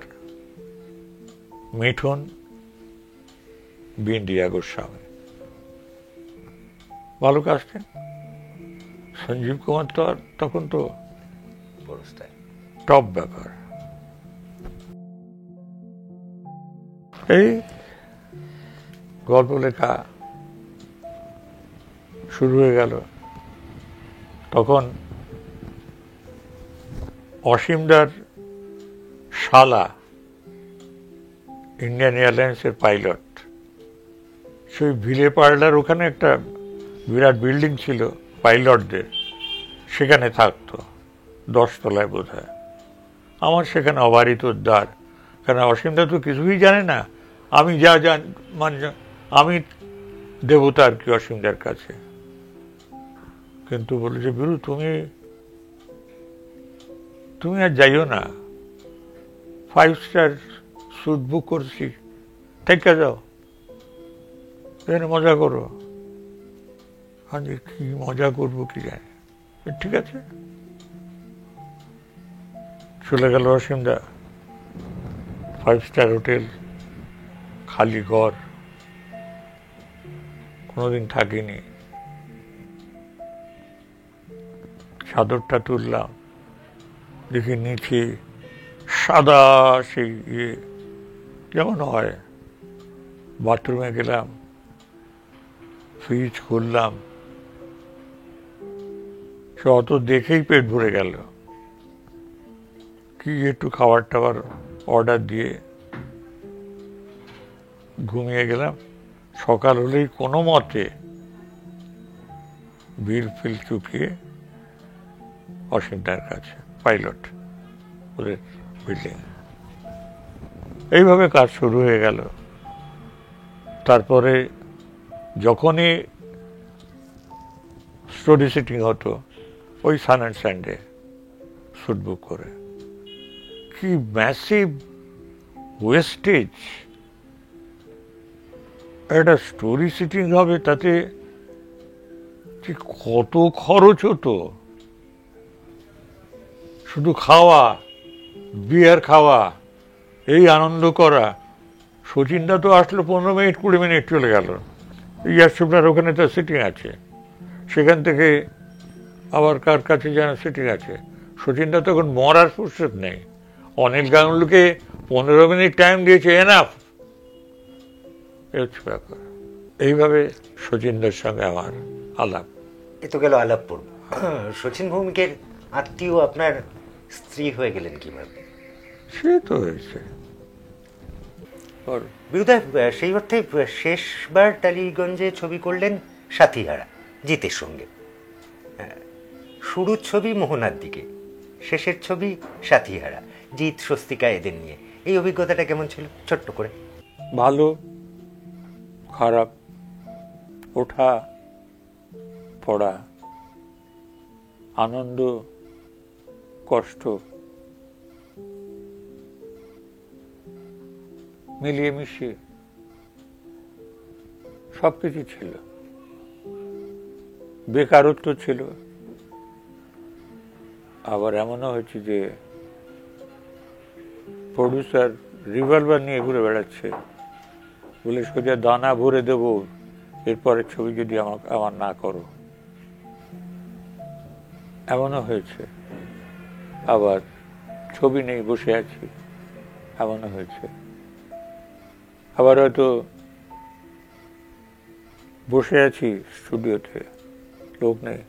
মিঠুন, বিন্দিয়া গোস্বামী। ভালো কাস্টিং। সঞ্জীব কুমার তো আর তখন তো টপ ব্যাপার। এই গল্প লেখা শুরু হয়ে গেল। তখন অসীমদার শালা ইন্ডিয়ান এয়ারলাইন্সের পাইলট, সেই ভিলে পার্লার ওখানে একটা বিরাট বিল্ডিং ছিল পাইলটদের, সেখানে থাকতো 10 তলায় বোধ হয়। আমার সেখানে অবারিত দ্বার, কারণ অসীমদা তো কিছুই জানে না। আমি যা মানে আমি দেবতা আর কি অসীমদার কাছে। কিন্তু বলেছে, বিরু তুমি আর যাইও না, 5 স্টার স্যুট বুক করছি, থেকে যাও, এখানে মজা করো। আজ কি মজা করবো কি জানি। ঠিক আছে, চলে গেল অসীমদা। 5 স্টার হোটেল, খালি ঘর, কোনোদিন থাকিনি। চাদরটা তুললাম, দেখি নিচে সাদা সেই যেমন হয়। বাথরুমে গেলাম, ফ্রিজ খুললাম, সে অত দেখেই পেট ভরে গেল। কি একটু খাবার টাবার অর্ডার দিয়ে ঘুমিয়ে গেলাম। সকাল হলেই কোনো মতে বিল ফিল চুকিয়ে অসীমদার কাছে, পাইলট ওদের বিল্ডিং। এইভাবে কাজ শুরু হয়ে গেল। তারপরে যখনই স্টোরি সিটিং হতো, ওই সান অ্যান্ড সানডে স্যুট বুক করে। কি ম্যাসিভ ওয়েস্টেজ! একটা স্টোরি সিটিং হবে, তাতে কত খরচ হতো। শুধু খাওয়া, বিয়ার খাওয়া, এই আনন্দ করা। শচীনদা তো আসলো 15 মিনিট 20 মিনিট চলে গেল। ইয়াসুফনার ওখানে তো সিটিং আছে, সেখান থেকে আবার কার কাছে যেন সিটিং আছে। শচীনদা তখন মরার ফুরসত নেই। অনিল গাঙ্গুলিকে 15 মিনিট টাইম দিয়েছে, এনাফ। ব্যাপার। এইভাবে শচীনদার সঙ্গে আমার আলাপ। এ তো গেল আলাপ পর্ব। শচীন ভৌমিকের আত্মীয় আপনার স্ত্রী হয়ে গেলেন কিভাবে? সে তো হয়েছে। বিরুদা, সেই অর্থে শেষবার টালিগঞ্জে ছবি করলেন সাথীহারা, জিতের সঙ্গে। শুরুর ছবি মোহনার দিকে, শেষের ছবি সাথীহারা, জিৎ স্বস্তিকা এদের নিয়ে। এই অভিজ্ঞতাটা কেমন ছিল ছোট্ট করে? ভালো, খারাপ, ওঠা পড়া, আনন্দ, কষ্ট মিলিয়ে মিশিয়ে সবকিছু ছিল। বেকারত্ব ছিল, আবার এমনও হয়েছে যে প্রডিউসার রিভলভার নিয়ে ঘুরে বেড়াচ্ছে, বলে সোজা দানা ভরে দেব এরপরে ছবি যদি আমার না করো। এমনও হয়েছে। আবার ছবি নেই, বসে আছি, এমনও হয়েছে। আবার হয়তো বসে আছি স্টুডিওতে, লোক নেই,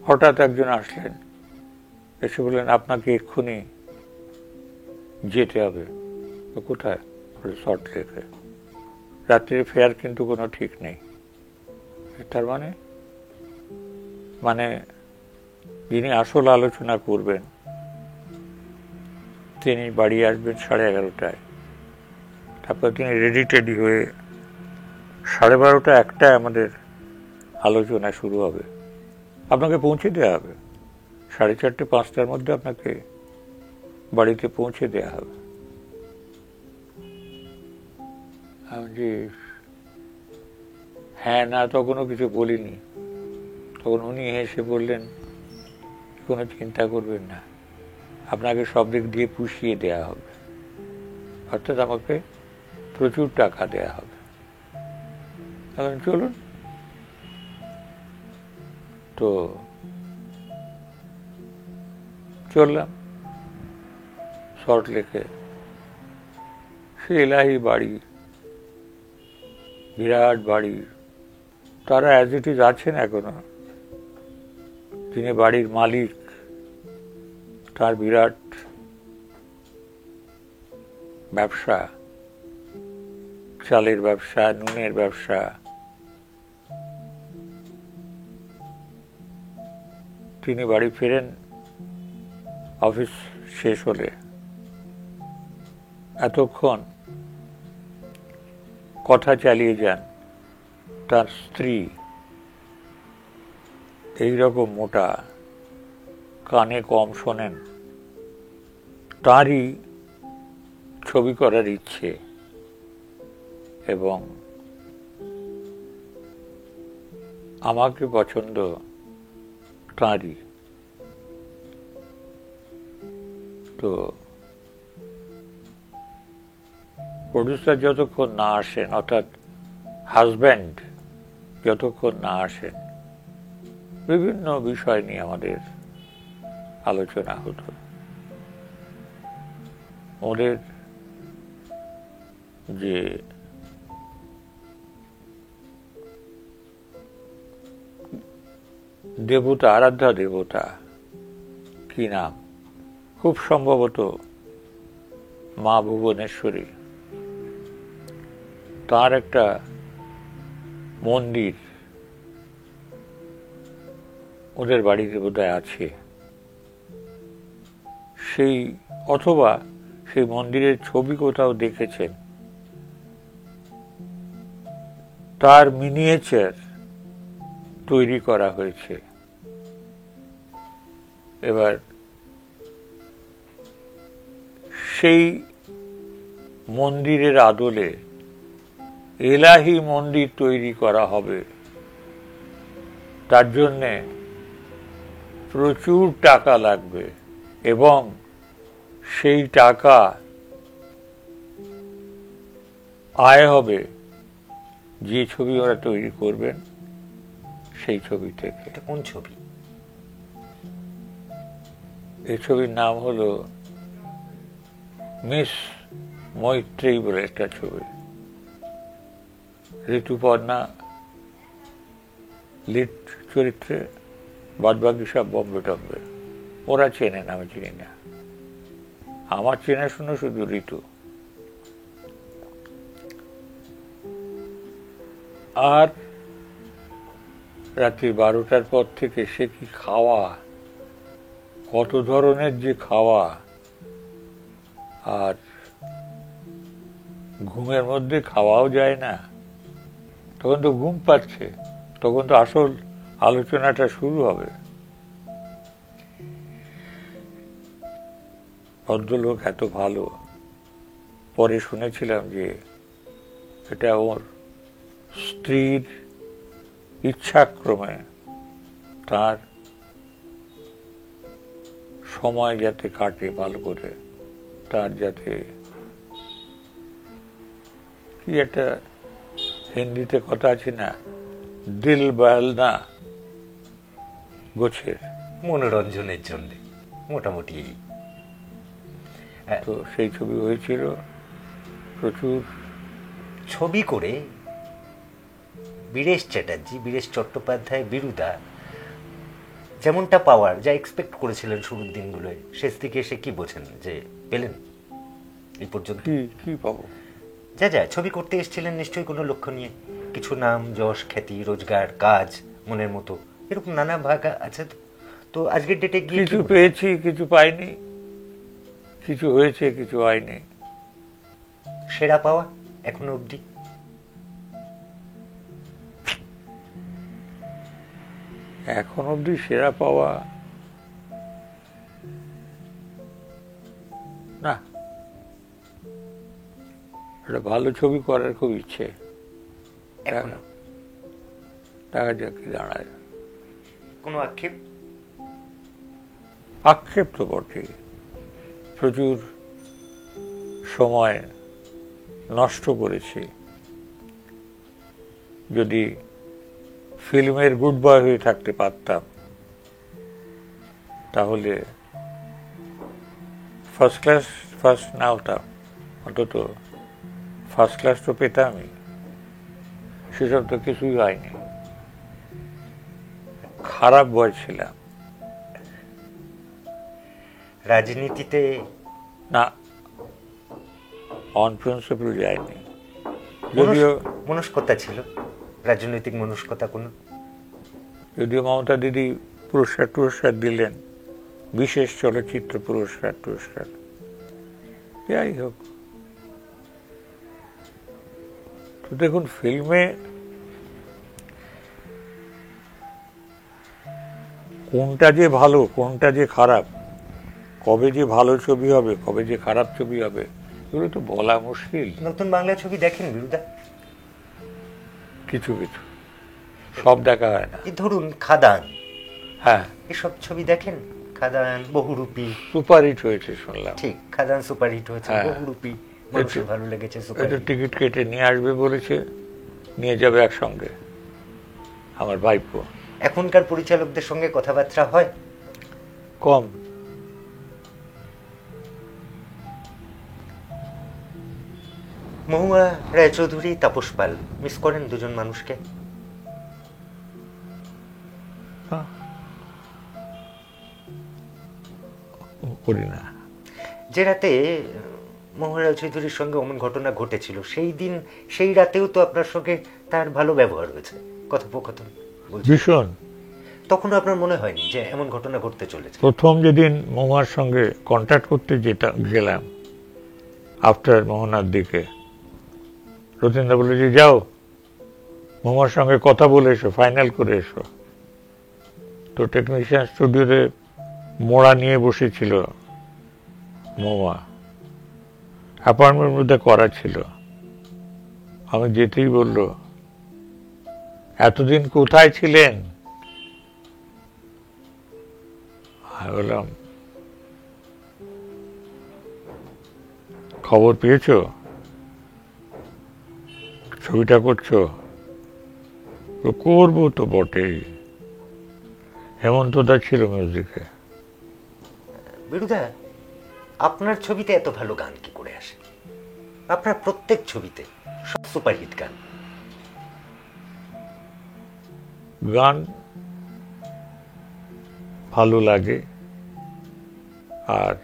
হঠাৎ একজন আসলেন, এসে বললেন আপনাকে এক্ষুনি যেতে হবে। কোথায়? সল্ট লেকে। রাত্রির ফেয়ার কিন্তু কোনো ঠিক নেই। তার মানে যিনি আসল আলোচনা করবেন তিনি বাড়ি আসবেন 11:30টায়। তারপর তিনি রেডি টেডি হয়ে 12:30 1টায় আমাদের আলোচনা শুরু হবে। আপনাকে পৌঁছে দেওয়া হবে 4:30 5টার মধ্যে, আপনাকে বাড়িতে পৌঁছে দেওয়া হবে। আমি হ্যাঁ না তখনও কিছু বলিনি। তখন উনি এসে বললেন, কোনো চিন্তা করবেন না, আপনাকে সব দিক দিয়ে পুষিয়ে দেয়া হবে, অর্থাৎ আমাকে প্রচুর টাকা দেয়া হবে। এখন চলুন। তো চললাম সল্ট লেকে। সে এলাহি বাড়ি, বিরাট বাড়ি। তারা অ্যাজ ইট ইজ আছেন এখনো। তিনি বাড়ির মালিক, তার বিরাট ব্যবসা, চালের ব্যবসা, নুনের ব্যবসা। তিনি বাড়ি ফেরেন অফিস শেষ হলে। এতক্ষণ কথা চালিয়ে যান। তার স্ত্রী এইরকম মোটা, কানে কম শোনেন, তারই ছবি করার ইচ্ছে এবং আমাকে পছন্দ তাঁরই। তো প্রডিউসার যতক্ষণ না আসেন, অর্থাৎ হাজব্যান্ড যতক্ষণ না আসেন, বিভিন্ন বিষয় নিয়ে আমাদের আলোচনা হতো। ওদের যে দেবতা, আরাধ্যা দেবতা, কি নাম, খুব সম্ভবত মা ভুবনেশ্বরী, তার একটা মন্দির ওদের বাড়িতে বোধহয় আছে। সেই অথবা সেই মন্দিরের ছবি কোথাও দেখেছেন, তার মিনিয়েচার তৈরি করা হয়েছে। এবার সেই মন্দিরের আদলে এলাহি মন্দির তৈরি করা হবে, তার জন্যে প্রচুর টাকা লাগবে এবং সেই টাকা আয় হবে যে ছবি ওরা তৈরি করবেন সেই ছবি থেকে। এটা কোন ছবি? এই ছবির নাম হলো মিস মৈত্রেয়ী বলে একটা ছবি। ঋতুপর্ণা লিড চরিত্রে, বাদবাকি সব বম্বে টম্বে। ওরা চেনেন, আমি চিনি না। আমার চেনাশোনা শুধু ঋতু। আর রাত্রি 12টার পর থেকে সে কি খাওয়া, কত ধরনের যে খাওয়া, আর ঘুমের মধ্যে খাওয়াও যায় না। তখন তো ঘুম পাচ্ছে, তখন তো আসল আলোচনাটা শুরু হবে। ভদ্রলোক এত ভালো, পরে শুনেছিলাম যে এটা ওর স্ত্রীর ইচ্ছাক্রমে তার সময় যাতে কাটে ভালো করে, তার যাতে কি একটা হিন্দিতে কথা আছে না, দিল বহলনা গোছের, মনোরঞ্জনের জন্য মোটামুটি। তো সেই ছবি হয়েছিল। প্রচুর ছবি করে বীরেশ চ্যাটার্জি, বীরেশ চট্টোপাধ্যায়, বিরুদা যেমনটা পাওয়ার, যা এক্সপেক্ট করেছিলেন শুরুর দিনগুলোয়, শেষ দিকে এসে কি বোঝেন যে পেলেন এই পর্যন্ত? কি পাবো? যা যা ছবি করতে এসেছিলেন নিশ্চয়ই কোনো লক্ষ্য নিয়ে, কিছু নাম, যশ, খ্যাতি, রোজগার, কাজ, মনের মতো এরকম নানা ভাগ আছে। তো আজকের ডেটে গিয়ে কিছু পেয়েছি, কিছু পাইনি, কিছু হয়েছে, কিছু হয়নি। সেরা পাওয়া এখনো অবধি? এখন অবধি সেরা পাওয়া না। একটা ভালো ছবি করার খুব ইচ্ছে, এখনো দেখা যাক কি দাঁড়ায়। কোনো আক্ষেপ? আক্ষেপ তো বটেই, প্রচুর সময় নষ্ট করেছি। যদি ফিল্মের গুড বয় হয়ে থাকতে পারতাম তাহলে ফার্স্ট না হতাম, অন্তত ফার্স্ট ক্লাস তো পেতামই। সেসব তো কিছুই হয়নি। খারাপ বয় ছিলাম। রাজনীতিতে না, অন প্রিন্সিপাল যায়নি। যদিও মনস্কতা ছিল, রাজনৈতিক মনস্কতা কোনো? যদিও মমতা দিদি পুরস্কার দিলেন, বিশেষ চলচ্চিত্র পুরস্কার। যাই হোক, তো দেখুন, ফিল্মে কোনটা যে ভালো কোনটা যে খারাপ, কবে যে ভালো ছবি হবে কবে যে খারাপ ছবি হবে, এগুলো তো বলা মুশকিল। নতুন বাংলা ছবি দেখেন বিরুদা? কিছু কিছু সব দেখা হয় না। এই ধরুন খাদান, হ্যাঁ, এসব ছবি দেখেন? খাদান, বহুরূপী, সুপারহিট হয়েছে শুনলাম। ঠিক, খাদান সুপারহিট হয়েছে, হ্যাঁ। বহুরূপী মানুষের ভালো লেগেছে, এটা সুপারহিট। টিকিট কেটে নিয়ে আসবে বলেছে, নিয়ে যাবে একসঙ্গে আমার ভাইপো। এখনকার পরিচালকদের সঙ্গে কথাবার্তা হয়? কম। মহুয়া রায়চৌধুরী, তাপস পাল, মিস করেন দুজন মানুষকে? হ্যাঁ, করি না। যে রাতে মহুয়া রায়চৌধুরীর সঙ্গে অমন ঘটনা ঘটেছিল, সেই দিন সেই রাতেও তো আপনার সঙ্গে তার ভালো ব্যবহার হয়েছে, কথোপকথন বলছি। ভীষণ। তখনও আপনার মনে হয়নি যে এমন ঘটনা ঘটতে চলেছে? প্রথম যেদিন মহুয়ার সঙ্গে কন্ট্যাক্ট করতে গেলাম আফটার মোহনার দিকে, রতীন্দ্র বলে যে যাও মহুয়ার সঙ্গে কথা বলে এসো, ফাইনাল করে এসো। তো টেকনিশিয়ান স্টুডিওতে মোড়া নিয়ে বসেছিল মহুয়া, অ্যাপয়েন্টমেন্ট মধ্যে করা ছিল। আমি যেতেই বলল, এতদিন কোথায় ছিলেন? আমি বললাম, খবর পেয়েছো ছবিটা করছো? করবো তো বটেই। হেমন্তদা ছিল মিউজিকে। বিরুদা, আপনার ছবিতে এত ভালো গান কি করে আসে? আপনার প্রত্যেক ছবিতে সব সুপারহিট গান। গান ভালো লাগে, আর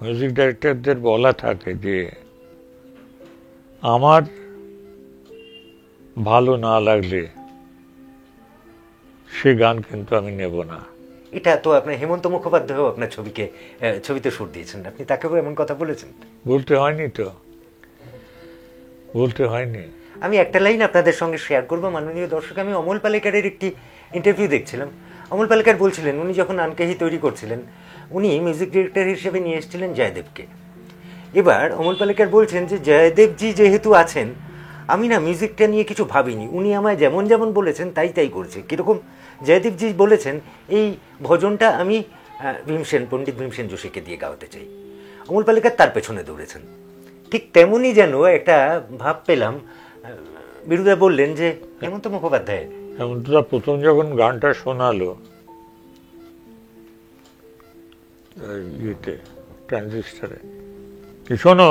মিউজিক ডাইরেক্টরদের বলা থাকে যে আমার ভালো না লাগলে সে গান কিন্তু আমি নেব না। এটা তো আপনার হেমন্ত মুখোপাধ্যায়ও আপনার ছবিতে সুর দিয়েছেন, আপনি তাকেও এমন কথা বলেছেন? বলতে হয়নি তো, বলতে হয়নি। আমি একটা লাইন আপনাদের সঙ্গে শেয়ার করবো মাননীয় দর্শক। আমি অমল পালেকারের একটি ইন্টারভিউ দেখছিলাম। অমল পালেকার বলছিলেন, উনি যখন আনকাহি তৈরি করছিলেন, উনি মিউজিক ডিরেক্টর হিসেবে নিয়ে এসেছিলেন জয়দেবকে। এবার অমল পালেকার বলছেন যে জয়দেবজি যেহেতু আছেন, আমি না মিউজিকটা নিয়ে কিছু ভাবিনি, উনি আমায় যেমন যেমন বলেছেন তাই তাই করছে। কীরকম? জয়দেবজি বলেছেন এই ভজনটা আমি পণ্ডিত ভীমসেন যোশীকে দিয়ে গাওয়াতে চাই, অমল পালেকার তার পেছনে দৌড়েছেন। ঠিক তেমনই যেন একটা ভাব পেলাম। বিরুদা বললেন যে হেমন্ত মুখোপাধ্যায়। হেমন্তদা প্রথম যখন গানটা শোনালো ইয়েতে, ট্রানজিস্টারে, কি শোনো,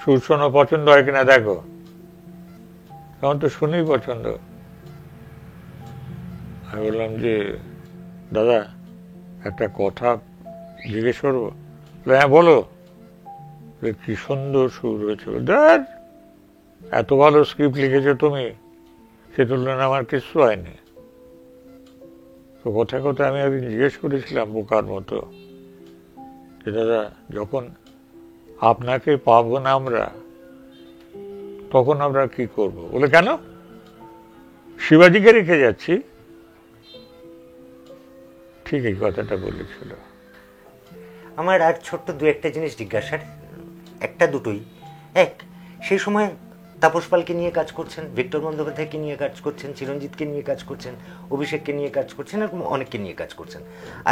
সুর শোনো, পছন্দ হয় কিনা দেখো। তখন তো শুনেই পছন্দ। আমি বললাম যে দাদা একটা কথা জিজ্ঞেস করবো? হ্যাঁ বলো। কি সুন্দর সুর হয়েছিল, দেখ এত ভালো স্ক্রিপ্ট লিখেছো তুমি, সে তুলনায় আমার কিছু হয়নি। তো কথায় কথায় আমি একদিন জিজ্ঞেস করেছিলাম বোকার মতো যে দাদা যখন আপনাকে পাবো না আমরা, তখন আমরা কি করব? বলে কেন, শিবাজিকে রেখে যাচ্ছি। ঠিক এই কথাটা বলেছিল। আমার আর ছোট্ট দু একটা জিনিস জিজ্ঞাসার, একটা দুটোই। এক, সেই সময় তাপস পালকে নিয়ে কাজ করছেন, ভিক্টর বন্দ্যোপাধ্যায়কে নিয়ে কাজ করছেন, চিরঞ্জিতকে নিয়ে কাজ করছেন, অভিষেককে নিয়ে কাজ করছেন, এরকম অনেককে নিয়ে কাজ করছেন।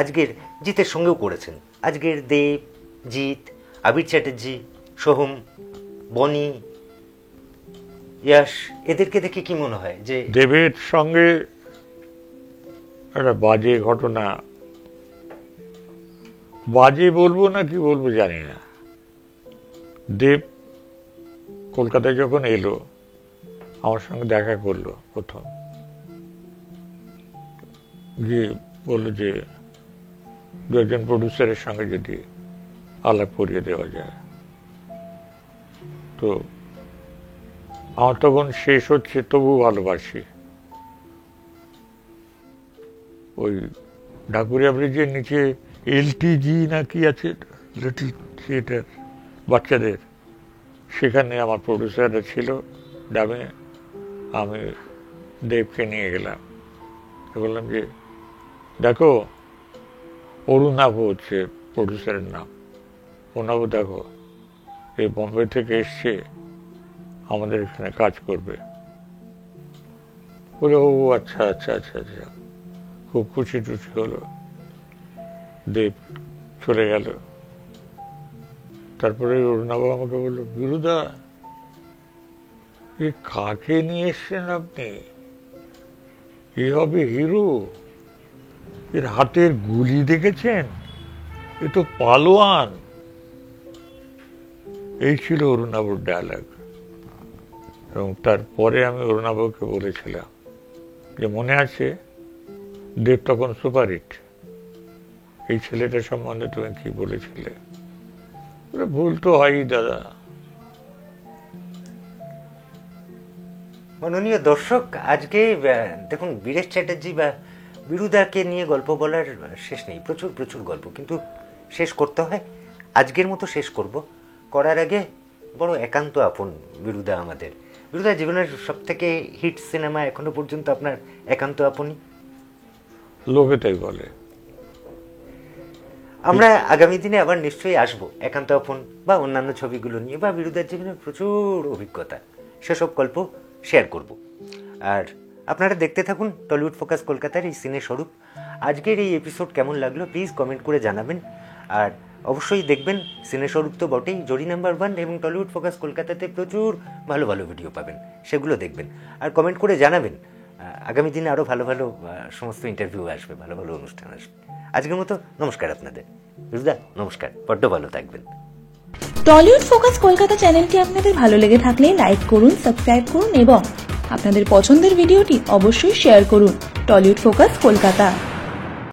আজকের জিতের সঙ্গেও করেছেন। আজকের দেব, জিৎ, আবির চ্যাটার্জি, সোহম, বনি, ইয়াশ, এদেরকে দেখে কি মনে হয় যে দেবের সঙ্গে একটা বাজে ঘটনা, বাজে বলবো না কি বলবো জানি না। দেব কলকাতায় যখন এলো আমার সঙ্গে দেখা করলো প্রথম, গিয়ে বললো যে দু একজন প্রডিউসারের সঙ্গে যদি আলাপ করিয়ে দেওয়া যায়। তো আমার তখন শেষ হচ্ছে, তবু ভালোবাসি, ওই ঢাকুরিয়া ব্রিজের নিচে এলটিজি না কি আছে, লিটল থিয়েটার বাচ্চাদের, সেখানে আমার প্রডিউসাররা ছিল ডাবে। আমি দেবকে নিয়ে গেলাম, বললাম যে দেখো অরুণাভ হচ্ছে প্রডিউসারের নাম, অরুণাভ দেখো এই বোম্বে থেকে এসছে, আমাদের এখানে কাজ করবে। বলে ও আচ্ছা আচ্ছা আচ্ছা আচ্ছা, খুব খুশি টুশি হলো। দেব চলে গেল। তারপরে অরুণাবু আমাকে বললো, বিরুদা এ কাকে নিয়ে এসছেন আপনি? এ হবে হিরো? এর হাতের গুলি দেখেছেন? এ তো পালোয়ান। এই ছিল অরুণাবুর ডায়ালগ। এবং তারপরে আমি অরুণাবুকে বলেছিলাম যে মনে আছে দেব তখন সুপারহিট, এই ছেলেটার সম্বন্ধে তুমি কি বলেছিলে? ভুল তো হয়ই দাদা। মাননীয় দর্শক, আজকে দেখুন বীরেশ চ্যাটার্জি বা বিরুদাকে নিয়ে গল্প বলার শেষ নেই, প্রচুর প্রচুর গল্প, কিন্তু শেষ করতে হয়। আজকের মতো শেষ করব। করার আগে বড় একান্ত আপন বিরুদা আমাদের। বিরুদা, জীবনের সব থেকে হিট সিনেমা এখনো পর্যন্ত আপনার একান্ত আপনই? লোকে তাই বলে। আমরা আগামী দিনে আবার নিশ্চয়ই আসবো একান্ত আপন বা অন্যান্য ছবিগুলো নিয়ে, বা বিরুদার জীবনের প্রচুর অভিজ্ঞতা, সেসব গল্প শেয়ার করব। আর আপনারা দেখতে থাকুন টলিউড ফোকাস কলকাতার এই সিনে স্বরূপ। আজকের এই এপিসোড কেমন লাগলো প্লিজ কমেন্ট করে জানাবেন। আর অবশ্যই দেখবেন সিনে স্বরূপ তো বটেই, জরি নাম্বার 1 এবং টলিউড ফোকাস কলকাতাতে প্রচুর ভালো ভালো ভিডিও পাবেন, সেগুলো দেখবেন। আর কমেন্ট করে জানাবেন আগামী দিনে আরও ভালো ভালো সমস্ত ইন্টারভিউ আসবে, ভালো ভালো অনুষ্ঠান আসবে। আজকের মতো নমস্কার আপনাদের। বিরুদা নমস্কার, বড্ড ভালো থাকবেন। টলিউড ফোকাস কলকাতা চ্যানেলটি আপনাদের ভালো লেগে থাকলে লাইক করুন, সাবস্ক্রাইব করুন এবং আপনাদের পছন্দের ভিডিওটি অবশ্যই শেয়ার করুন। Tollywood focus Kolkata.